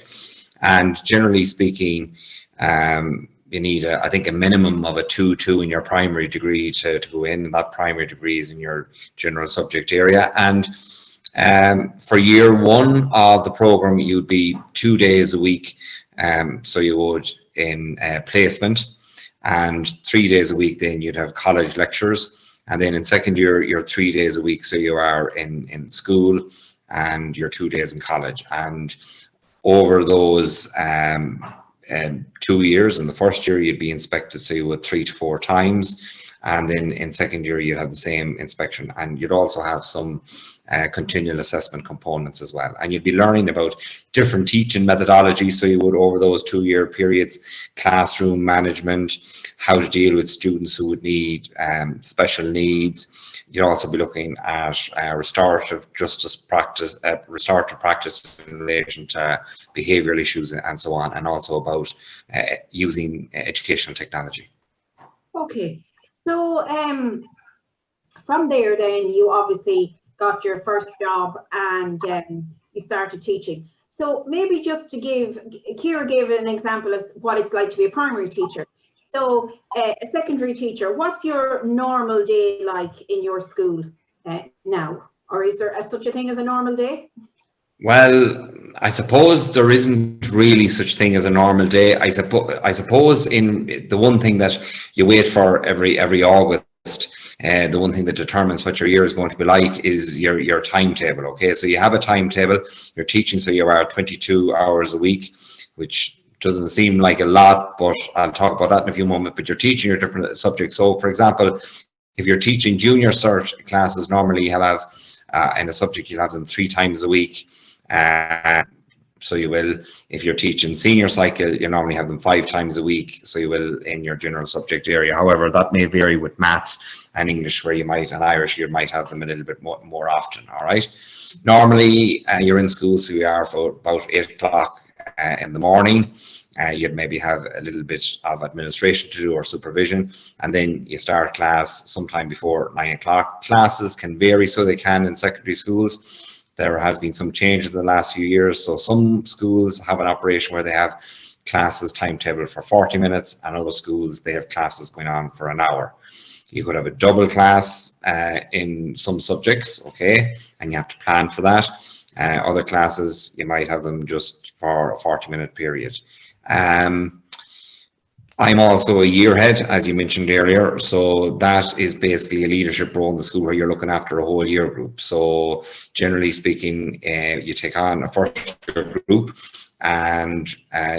And generally speaking, you need, I think, a minimum of a 2.2 in your primary degree to go in, and that primary degree is in your general subject area. And for year 1 of the program, you'd be 2 days a week, so you would in placement, and 3 days a week then you'd have college lectures, and then in second year you're 3 days a week, so you are in school, and you're 2 days in college. And over those 2 years, in the first year you'd be inspected, so you would 3 to 4 times, and then in second year you'd have the same inspection, and you'd also have some continual assessment components as well, and you'd be learning about different teaching methodologies. So you would, over those 2-year periods, classroom management, how to deal with students who would need special needs. You'd also be looking at restorative justice practice, restorative practice in relation to behavioural issues and so on, and also about using educational technology. Okay, so from there then you obviously got your first job and you started teaching. So maybe just to give, Ciara gave an example of what it's like to be a primary teacher. So a secondary teacher, what's your normal day like in your school now? Or is there such a thing as a normal day? Well, I suppose there isn't really such thing as a normal day. I suppose in the one thing that you wait for every August, the one thing that determines what your year is going to be like is your timetable. Okay, so you have a timetable, you're teaching, so you are 22 hours a week, which doesn't seem like a lot, but I'll talk about that in a few moments. But you're teaching your different subjects. So for example, if you're teaching junior cert classes, normally you have in a subject you'll have them 3 times a week. So you will, if you're teaching senior cycle, you normally have them 5 times a week, so you will in your general subject area. However, that may vary with maths and English, where you might, and Irish, you might have them a little bit more often, all right? Normally, you're in school, so you are for about 8 o'clock in the morning. You'd maybe have a little bit of administration to do or supervision, and then you start class sometime before 9 o'clock. Classes can vary, so they can in secondary schools. There has been some changes in the last few years. So some schools have an operation where they have classes timetable for 40 minutes, and other schools, they have classes going on for an hour. You could have a double class in some subjects, okay, and you have to plan for that. Other classes, you might have them just for a 40-minute period. I'm also a year head, as you mentioned earlier, so that is basically a leadership role in the school where you're looking after a whole year group. So generally speaking, you take on a first year group and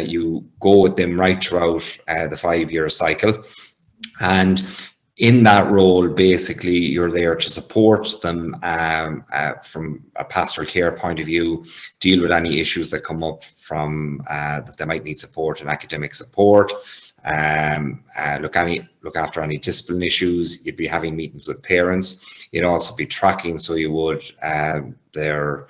you go with them right throughout the 5-year cycle. And in that role, basically, you're there to support them from a pastoral care point of view, deal with any issues that come up from that they might need support and academic support. Look after any discipline issues. You'd be having meetings with parents. You'd also be tracking, so you would their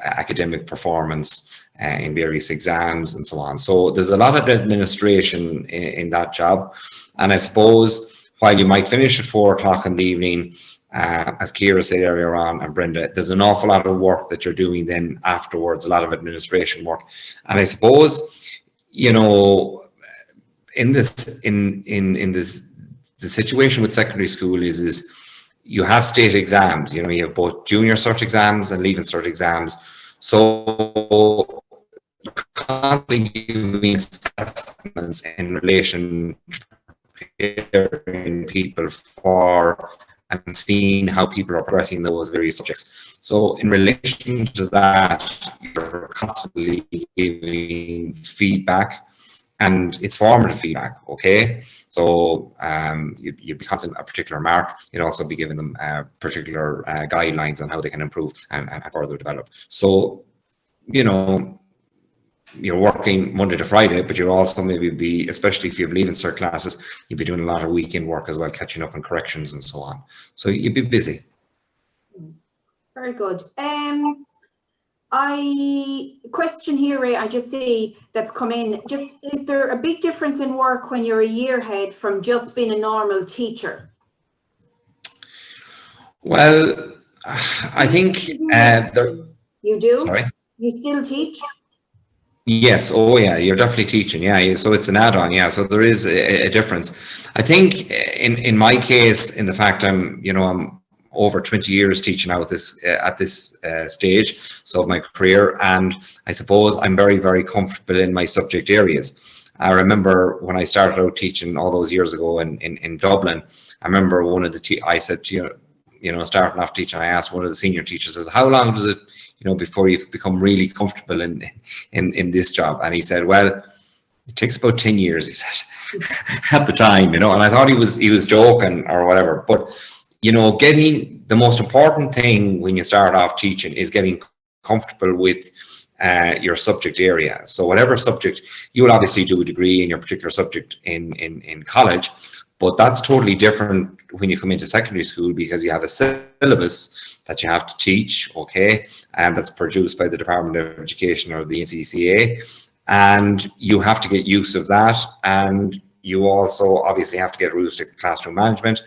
academic performance in various exams and so on. So there's a lot of administration in that job, and I suppose while you might finish at 4 o'clock in the evening, as Ciara said earlier on, and Brenda, there's an awful lot of work that you're doing then afterwards, a lot of administration work. And I suppose, you know, the situation with secondary school is you have state exams. You know, you have both junior cert exams and leaving cert exams. So you're constantly doing assessments in relation to preparing people for and seeing how people are progressing those various subjects. So in relation to that, you're constantly giving feedback and it's formative feedback, okay? So you'd be constant a particular mark. You'd also be giving them particular guidelines on how they can improve and further develop. So, you know, you're working Monday to Friday, but you'll also maybe be, especially if you have leaving cert classes, you'll be doing a lot of weekend work as well, catching up on corrections and so on. So you'd be busy. Very good. Question here, Ray, I just see that's come in. Just, is there a big difference in work when you're a year ahead from just being a normal teacher? Well, I think you do. Sorry. You still teach? Yes. Oh, yeah. You're definitely teaching. Yeah. So it's an add-on. Yeah. So there is a difference. I think in my case, in the fact I'm over 20 years teaching now at this stage so of my career, and I suppose I'm very, very comfortable in my subject areas. I remember when I started out teaching all those years ago in Dublin, I remember one of the I said to starting off teaching, I asked one of the senior teachers, says, how long does it before you become really comfortable in this job? And he said, well, it takes about 10 years, he said, at the time, and I thought he was joking or whatever. But getting the most important thing when you start off teaching is getting comfortable with your subject area. So whatever subject, you will obviously do a degree in your particular subject in college, but that's totally different when you come into secondary school, because you have a syllabus that you have to teach, okay, and that's produced by the Department of Education or the NCCA, and you have to get use of that, and you also obviously have to get used to classroom management.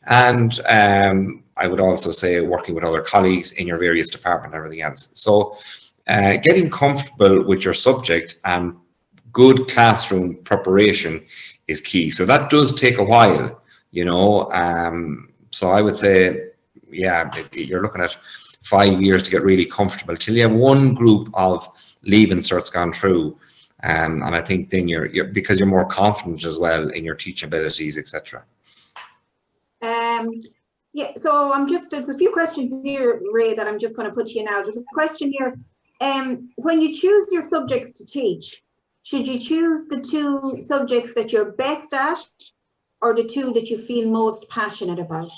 And I would also say working with other colleagues in your various departments and everything else. So getting comfortable with your subject and good classroom preparation is key. So that does take a while, so I would say, yeah, you're looking at 5 years to get really comfortable till you have one group of leaving certs gone through. And I think then you're because you're more confident as well in your teaching abilities, etc. Yeah, so there's a few questions here, Ray, that I'm just going to put to you now. There's a question here. When you choose your subjects to teach, should you choose the 2 subjects that you're best at, or the 2 that you feel most passionate about?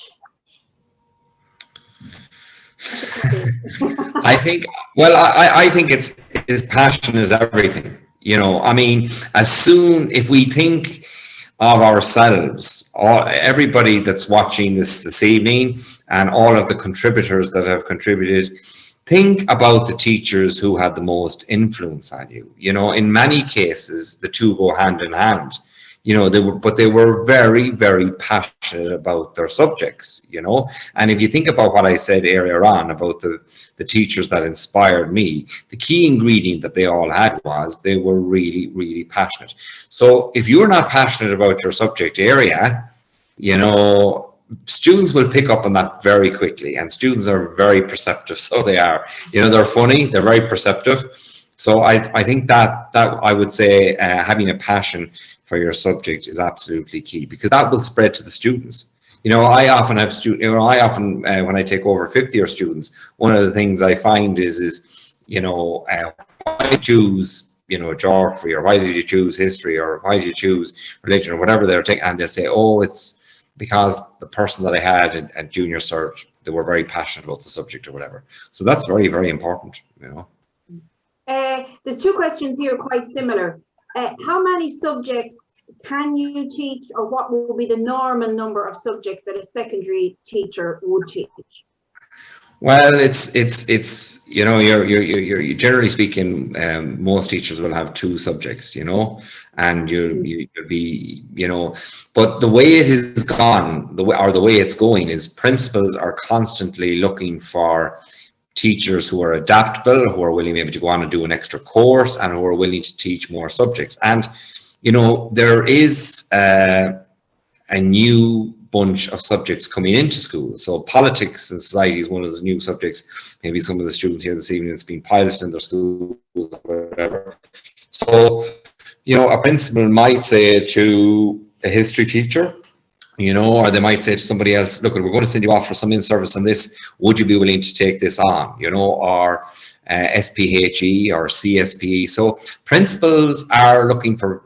I think, well, I think it's passion is everything. I mean, if we think of ourselves, everybody that's watching this evening and all of the contributors that have contributed, think about the teachers who had the most influence on you. In many cases, the 2 go hand in hand. They were very, very passionate about their subjects, and if you think about what I said earlier on about the teachers that inspired me, the key ingredient that they all had was they were really, really passionate. So if you're not passionate about your subject area, students will pick up on that very quickly, and students are very perceptive. So they are, they're funny, they're very perceptive. So I think that I would say having a passion for your subject is absolutely key, because that will spread to the students. I often have when I take over 50-year students, one of the things I find is why choose geography, or why did you choose history, or why did you choose religion, or whatever they're taking, and they'll say, oh, it's because the person that I had at junior cert, they were very passionate about the subject or whatever. So that's very, very important, There's 2 questions here quite similar. How many subjects can you teach, or what will be the normal number of subjects that a secondary teacher would teach? Well, it's you're generally speaking, most teachers will have 2 subjects, and you'll be, but the way it is gone, the way it's going is principals are constantly looking for teachers who are adaptable, who are willing maybe to go on and do an extra course, and who are willing to teach more subjects. And there is a new bunch of subjects coming into school. So politics and society is one of those new subjects. Maybe some of the students here this evening, it's been piloted in their school, whatever. So a principal might say to a history teacher, you know, or they might say to somebody else, look, we're going to send you off for some in-service on this. Would you be willing to take this on, you know, or SPHE or CSPE. So principals are looking for,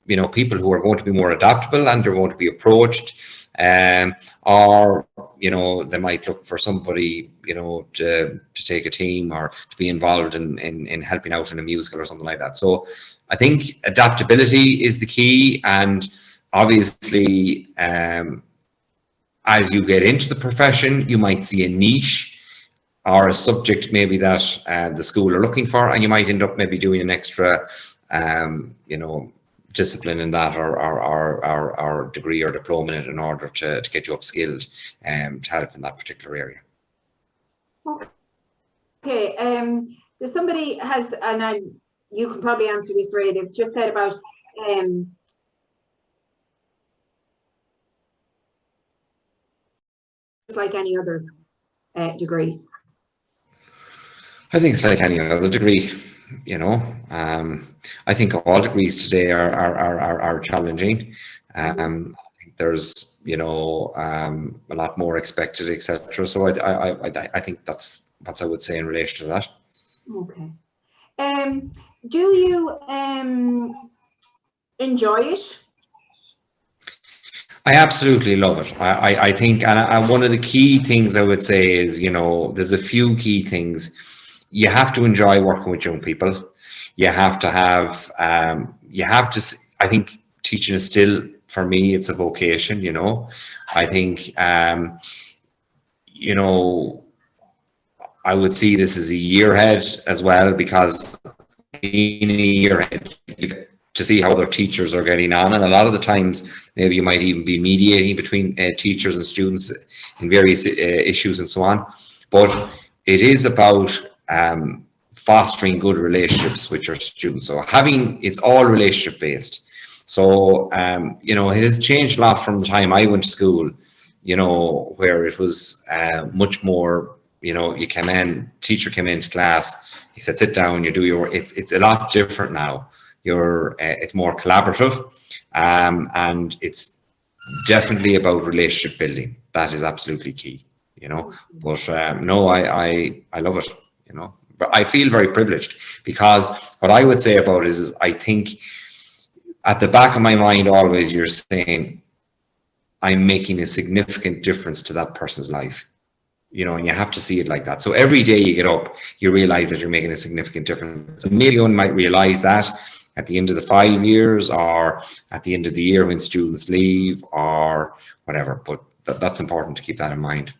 you know, people who are going to be more adaptable and they're going to be approached, or, you know, they might look for somebody, you know, to take a team or to be involved in helping out in a musical or something like that. So I think adaptability is the key, and obviously, as you get into the profession, you might see a niche or a subject maybe that the school are looking for, and you might end up maybe doing an extra, you know, discipline in that, or degree or diploma in it, in order to get you upskilled to help in that particular area. Okay, there's somebody has, and you can probably answer this, Ray, they've just said about it's like any other degree. I think it's like any other degree, you know. I think all degrees today are challenging. I think there's, you know, a lot more expected, etc. So I think that's what I would say in relation to that. Okay. Do you enjoy it? I absolutely love it. I think, and one of the key things I would say is, you know, there's a few key things. You have to enjoy working with young people. You have to have, I think teaching is still, for me, it's a vocation, you know. I think, you know, I would see this as a year ahead as well, because being a year ahead, you get to see how other teachers are getting on, and a lot of the times maybe you might even be mediating between teachers and students in various issues and so on. But it is about fostering good relationships with your students. So it's all relationship based. So you know, it has changed a lot from the time I went to school, you know, where it was much more, you know, you came in, teacher came into class, he said sit down, you do your, it's a lot different now. It's more collaborative, and it's definitely about relationship building. That is absolutely key, you know. But no, I love it, you know. I feel very privileged, because what I would say about it is I think at the back of my mind always you're saying I'm making a significant difference to that person's life, you know, and you have to see it like that. So every day you get up, you realize that you're making a significant difference. And maybe one might realize that at the end of the 5 years, or at the end of the year when students leave, or whatever. But that's important to keep that in mind.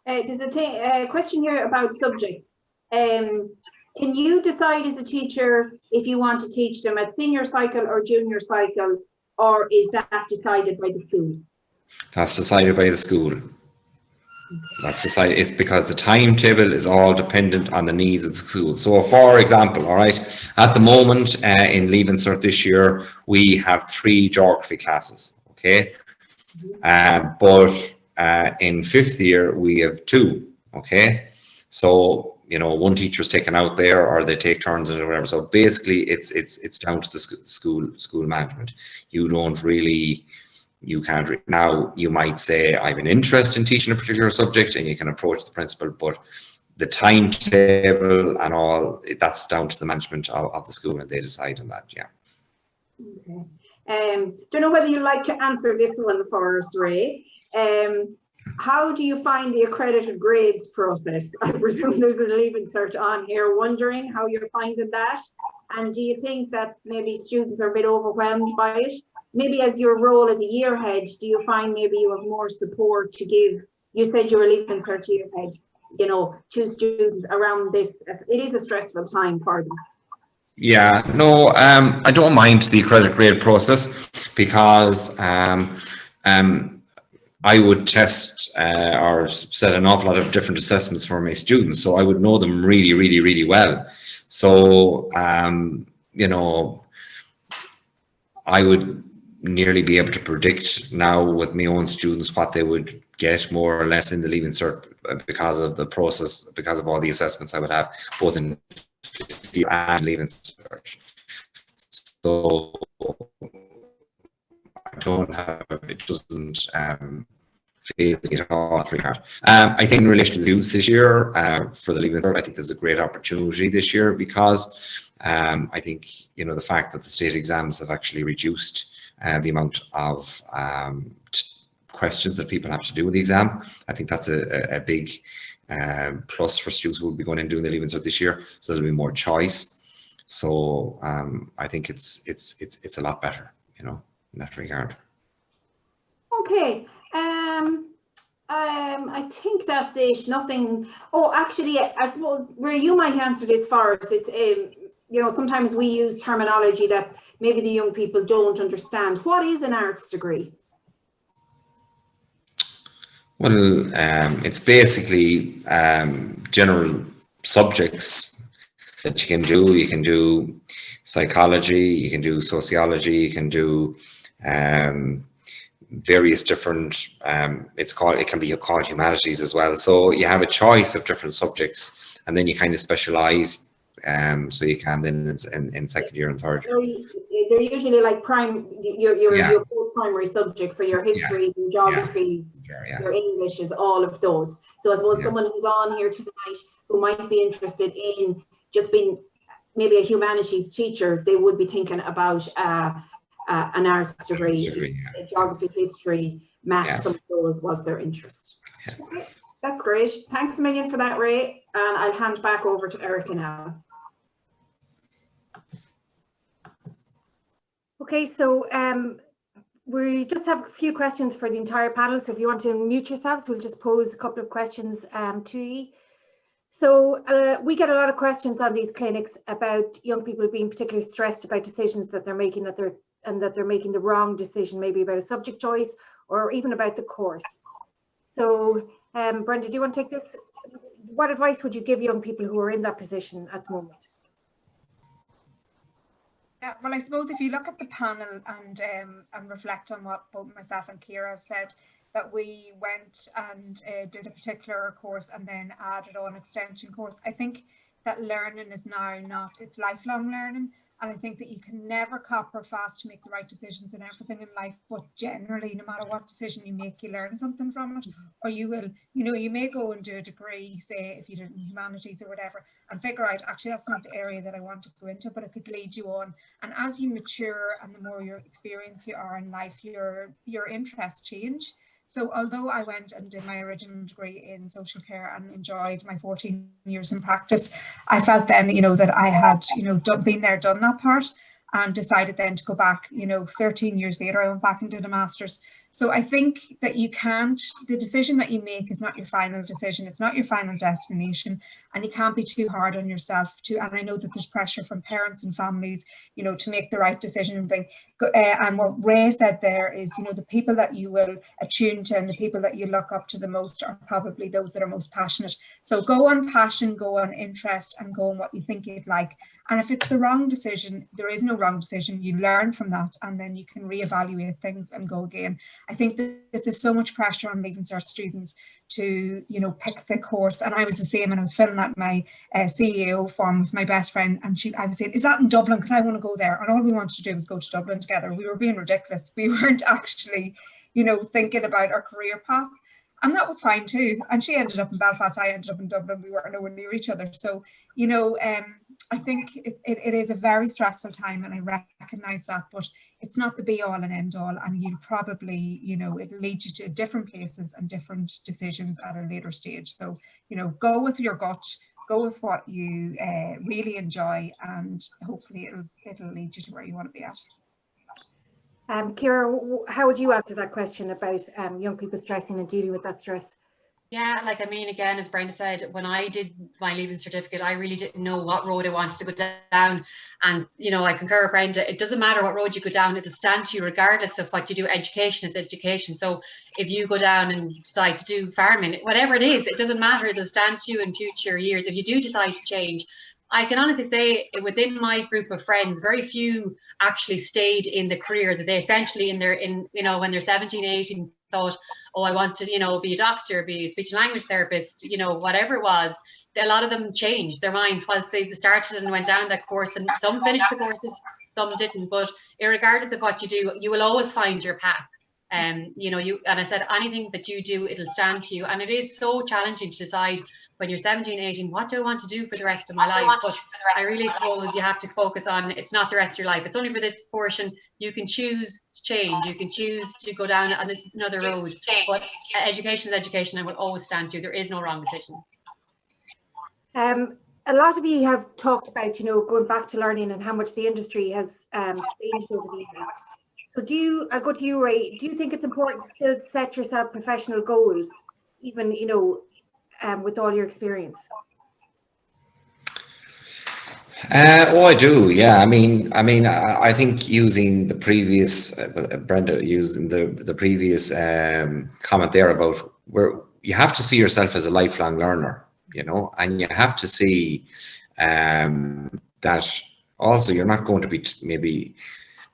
There's a question here about subjects. Can you decide as a teacher if you want to teach them at senior cycle or junior cycle, or is that decided by the school? That's decided by the school. That's decided. It's because the timetable is all dependent on the needs of the school. So, for example, all right, at the moment in Leaving Cert this year, we have 3 geography classes. Okay, but in 5th year we have 2. Okay, so you know, one teacher's taken out there, or they take turns or whatever. So basically, it's down to the school management. You don't really. You can't now you might say I have an interest in teaching a particular subject, and you can approach the principal, but the timetable and all, that's down to the management of the school, and they decide on that. Yeah. Okay. Don't know whether you'd like to answer this one for us, Ray. How do you find the accredited grades process? I presume there's a Leaving Cert on here, wondering how you're finding that, and do you think that maybe students are a bit overwhelmed by it? Maybe as your role as a year head, do you find maybe you have more support to give? You said you were Leaving Cert year head, you know, to students around this. It is a stressful time for them. Yeah, no, I don't mind the accredited grade process, because I would test or set an awful lot of different assessments for my students, so I would know them really, really, really well. So, you know, I would nearly be able to predict now with my own students what they would get more or less in the Leaving Cert, because of the process, because of all the assessments I would have both in 50 and Leaving Cert. So it doesn't phase me at all in that regard. I think in relation to the youth this year, for the Leaving Cert, I think there's a great opportunity this year because I think, you know, the fact that the state exams have actually reduced the amount of questions that people have to do with the exam. I think that's a big plus for students who will be going and doing the Leaving Cert this year. So there'll be more choice. So I think it's a lot better, you know, in that regard. Okay. I think that's it. Nothing. Oh, actually, I suppose where you might answer this for us, it's you know, sometimes we use terminology that maybe the young people don't understand. What is an arts degree? Well, it's basically general subjects that you can do. You can do psychology, you can do sociology, you can do various different, it can be called humanities as well. So you have a choice of different subjects, and then you kind of specialize. So you can then in second year and third year. They're usually like your post-primary subjects, so your histories and geographies, your Englishes, all of those. So I suppose someone who's on here tonight who might be interested in just being maybe a humanities teacher, they would be thinking about an arts degree, geography, history, maths, some of those was their interest. Okay, that's great. Thanks a million for that, Ray. And I'll hand back over to Erica now. Okay, so we just have a few questions for the entire panel. So if you want to mute yourselves, we'll just pose a couple of questions to you. So we get a lot of questions on these clinics about young people being particularly stressed about decisions that they're making, that they're making the wrong decision, maybe about a subject choice or even about the course. So Brenda, do you want to take this? What advice would you give young people who are in that position at the moment? Yeah, well, I suppose if you look at the panel and reflect on what both myself and Ciara have said, that we went and did a particular course and then added on extension course. I think that learning is now not, it's lifelong learning. And I think that you can never copper fast to make the right decisions in everything in life, but generally, no matter what decision you make, you learn something from it, or you will, you know, you may go and do a degree, say if you did in humanities or whatever, and figure out, actually, that's not the area that I want to go into, but it could lead you on. And as you mature and the more your experience you are in life, your interests change. So although I went and did my original degree in social care and enjoyed my 14 years in practice, I felt then, you know, that I had, you know, been there, done that part, and decided then to go back, you know, 13 years later, I went back and did a master's. So I think that you can't, the decision that you make is not your final decision. It's not your final destination, and you can't be too hard on yourself too. And I know that there's pressure from parents and families, you know, to make the right decision and thing. And what Ray said there is, you know, the people that you will attune to and the people that you look up to the most are probably those that are most passionate. So go on passion, go on interest, and go on what you think you'd like. And if it's the wrong decision, there is no wrong decision. You learn from that, and then you can reevaluate things and go again. I think that there's so much pressure on Leaving Cert students to, you know, pick the course. And I was the same, and I was filling out my CEO form with my best friend, and I was saying, is that in Dublin? Because I want to go there. And all we wanted to do was go to Dublin together. We were being ridiculous. We weren't actually, you know, thinking about our career path. And that was fine too. And she ended up in Belfast, I ended up in Dublin. We weren't nowhere near each other. So, you know, I think it is a very stressful time, and I recognise that, but it's not the be all and end all. And you'll probably, you know, it'll lead you to different places and different decisions at a later stage. So, you know, go with your gut, go with what you really enjoy, and hopefully it'll lead you to where you want to be at. Ciara, how would you answer that question about young people stressing and dealing with that stress? Yeah, like, I mean, again, as Brenda said, when I did my Leaving Certificate, I really didn't know what road I wanted to go down. And, you know, I concur with Brenda, it doesn't matter what road you go down, it'll stand to you regardless of what you do. Education is education. So if you go down and decide to do farming, whatever it is, it doesn't matter, it'll stand to you in future years. If you do decide to change, I can honestly say within my group of friends, very few actually stayed in the career that they essentially you know, when they're 17, 18, thought, oh, I want to, you know, be a doctor, be a speech and language therapist, you know, whatever it was. A lot of them changed their minds once they started and went down that course, and some finished the courses, some didn't. But regardless of what you do, you will always find your path. You know, and I said, anything that you do, it'll stand to you. And it is so challenging to decide when you're 17, 18, what do I want to do for the rest of my life? But I really suppose you have to focus on, it's not the rest of your life. It's only for this portion. You can choose to change. You can choose to go down another road. But education is education and will always stand to you. There is no wrong decision. A lot of you have talked about, you know, going back to learning and how much the industry has changed over the years. So I'll go to you, Ray. Do you think it's important to still set yourself professional goals, even, you know, with all your experience? I do. Yeah. I mean, I think using the previous, Brenda used the previous comment there about where you have to see yourself as a lifelong learner, you know, and you have to see that also you're not going to be maybe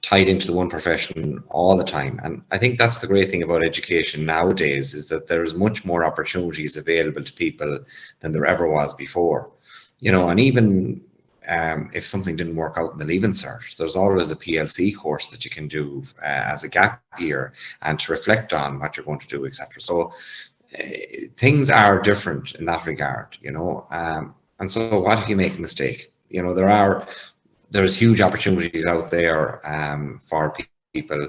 tied into the one profession all the time. And I think that's the great thing about education nowadays, is that there's much more opportunities available to people than there ever was before, you know. And even if something didn't work out in the Leaving Cert, there's always a PLC course that you can do as a gap year and to reflect on what you're going to do, etc. So things are different in that regard, you know. And so what if you make a mistake? You know, there's huge opportunities out there for people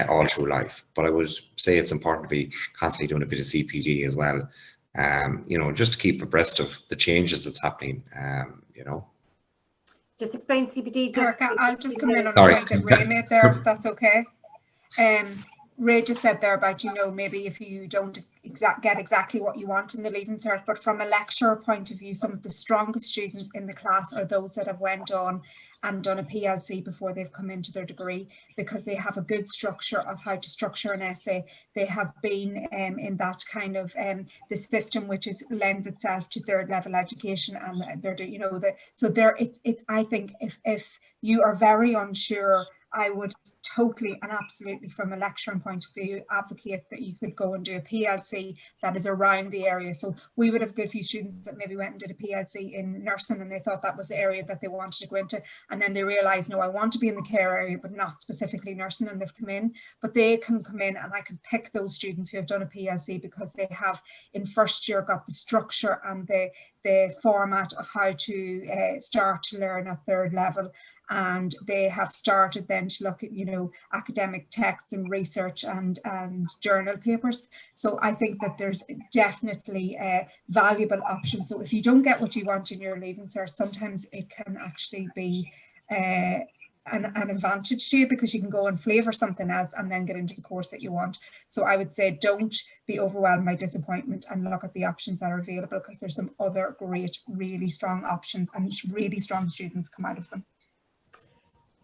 all through life. But I would say it's important to be constantly doing a bit of CPD as well, you know, just to keep abreast of the changes that's happening, you know. Just explain CPD. Erica, I'll just come in on a point that Ray made there, if that's okay. Ray just said there about, you know, maybe if you don't get exactly what you want in the Leaving Cert, but from a lecturer point of view, some of the strongest students in the class are those that have went on and done a PLC before they've come into their degree, because they have a good structure of how to structure an essay. They have been in that kind of the system which lends itself to third level education, and they're, you know, so there it's I think if you are very unsure, I would totally and absolutely, from a lecturing point of view, advocate that you could go and do a PLC that is around the area. So we would have a good few students that maybe went and did a PLC in nursing, and they thought that was the area that they wanted to go into, and then they realised, no, I want to be in the care area, but not specifically nursing, and they've come in. But they can come in, and I can pick those students who have done a PLC because they have in first year got the structure and the format of how to start to learn at third level, and they have started then to look at, you know, academic texts and research and journal papers. So I think that there's definitely valuable options. So if you don't get what you want in your Leaving Cert, sometimes it can actually be an advantage to you, because you can go and flavour something else and then get into the course that you want. So I would say don't be overwhelmed by disappointment and look at the options that are available, because there's some other great, really strong options, and really strong students come out of them.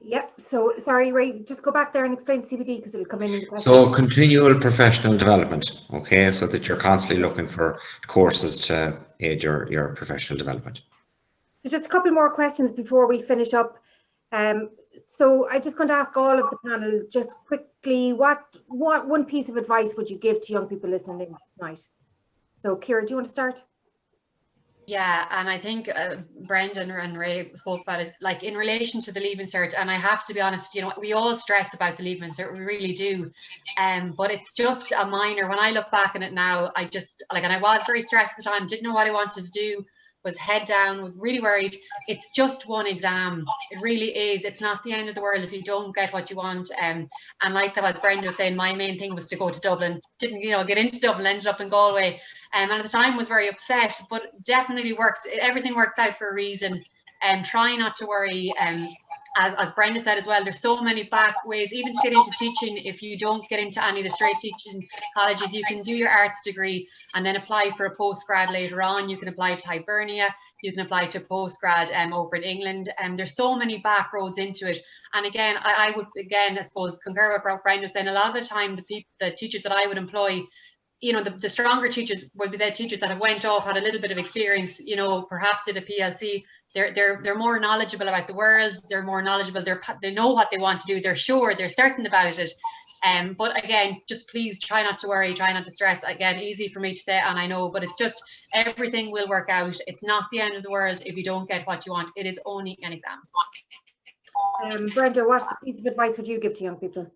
Yep. So sorry, Ray, just go back there and explain CPD, because it'll come in the question. So continual professional development, okay, so that you're constantly looking for courses to aid your professional development. So just a couple more questions before we finish up. So I just going to ask all of the panel just quickly, what one piece of advice would you give to young people listening in tonight? So Ciara, do you want to start? Yeah, and I think Brendan and Ray spoke about it, like in relation to the Leaving Cert, and I have to be honest, you know, we all stress about the Leaving Cert, we really do, but it's just a minor. When I look back on it now, I just, like, and I was very stressed at the time, didn't know what I wanted to do, was head down, was really worried. It's just one exam. It really is. It's not the end of the world if you don't get what you want. And like that, as Brenda was saying, my main thing was to go to Dublin. Didn't, you know, get into Dublin, ended up in Galway. And at the time was very upset, but definitely worked. Everything works out for a reason. And try not to worry. As Brenda said as well, there's so many back ways, even to get into teaching. If you don't get into any of the straight teaching colleges, you can do your arts degree and then apply for a postgrad later on. You can apply to Hibernia, you can apply to postgrad over in England, and there's so many back roads into it. And again, I would, again, I suppose, concur with what Brenda was saying. A lot of the time, the teachers that I would employ, you know, the stronger teachers would be the teachers that have went off, had a little bit of experience, you know, perhaps did a PLC. They're more knowledgeable about the world. They're more knowledgeable. They know what they want to do. They're sure. They're certain about it. But again, just please try not to worry. Try not to stress. Again, easy for me to say, and I know, but it's just everything will work out. It's not the end of the world if you don't get what you want. It is only an exam. Brenda, what piece of advice would you give to young people?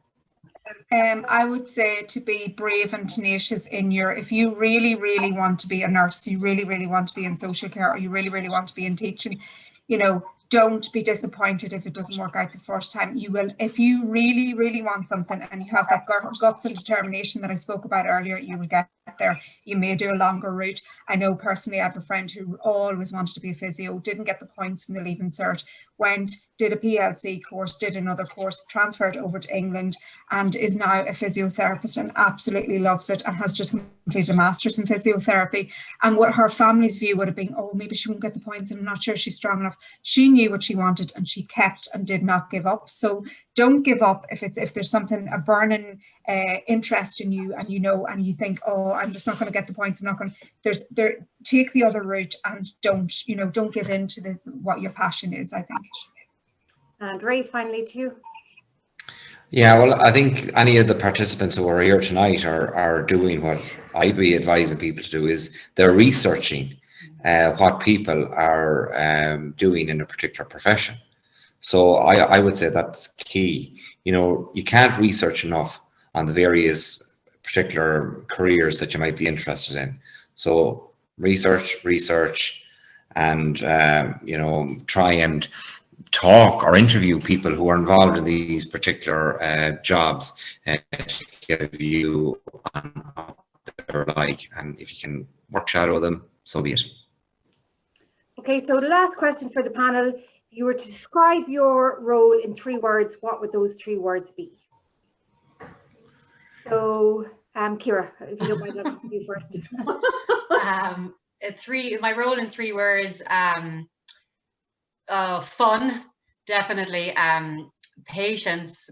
I would say to be brave and tenacious in your, if you really, really want to be a nurse, you really, really want to be in social care, or you really, really want to be in teaching, you know, don't be disappointed if it doesn't work out the first time. You will, if you really, really want something and you have that guts and determination that I spoke about earlier, you will get there. You may do a longer route. I know personally I have a friend who always wanted to be a physio, didn't get the points in the Leaving Cert, went, did a PLC course, did another course, transferred over to England, and is now a physiotherapist and absolutely loves it, and has just completed a master's in physiotherapy. And what her family's view would have been, oh, maybe she won't get the points and I'm not sure she's strong enough. She knew what she wanted and she kept and did not give up. So don't give up if there's something, a burning interest in you, and you know, and you think, oh, I'm just not going to get the points, I'm not going to, take the other route, and don't give in to what your passion is, I think. And Ray, finally to you. Yeah, well, I think any of the participants who are here tonight are doing what I'd be advising people to do, is they're researching what people are doing in a particular profession. So I would say that's key. You know, you can't research enough on the various particular careers that you might be interested in. So research, and you know, try and talk or interview people who are involved in these particular jobs, to get a view on what they're like, and if you can work shadow them, so be it. Okay, so the last question for the panel: if you were to describe your role in 3 words, what would those 3 words be? So Ciara, if you don't mind, I'll come to you first. My role in 3 words: fun, definitely, patience,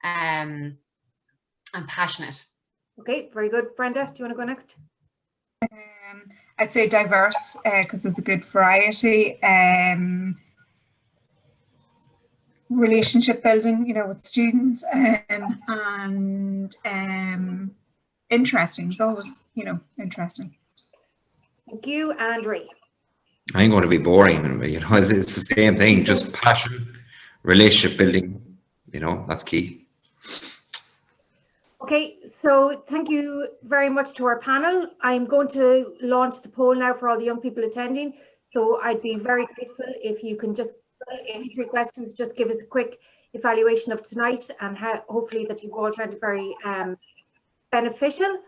and passionate. Okay, very good. Brenda, do you want to go next? I'd say diverse, because there's a good variety. Relationship building, you know, with students, and interesting. It's always, you know, interesting. Thank you. And Ray. I ain't going to be boring, you know, it's the same thing, just passion, relationship building, you know, that's key. Okay, so thank you very much to our panel. I'm going to launch the poll now for all the young people attending. So I'd be very grateful if you can just, any 3 questions, just give us a quick evaluation of tonight, and hopefully that you've all found it very beneficial.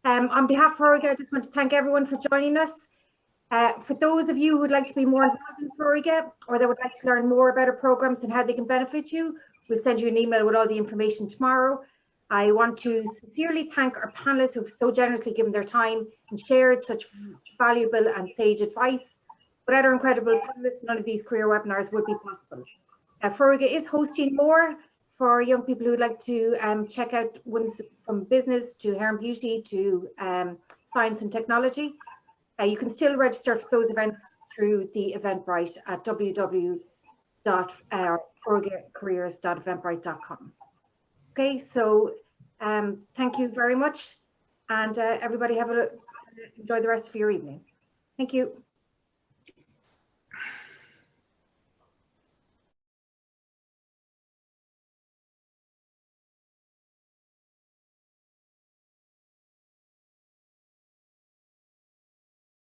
On behalf of Foróige, I just want to thank everyone for joining us. For those of you who would like to be more involved in Foróige, or that would like to learn more about our programs and how they can benefit you, we'll send you an email with all the information tomorrow. I want to sincerely thank our panelists who've so generously given their time and shared such valuable and sage advice. Without our incredible panelists, none of these career webinars would be possible. Foróige is hosting more for young people who would like to check out ones from business to hair and beauty to science and technology. You can still register for those events through the Eventbrite at www.foróigecareers.eventbrite.com. Okay, so thank you very much, and everybody enjoy the rest of your evening. Thank you.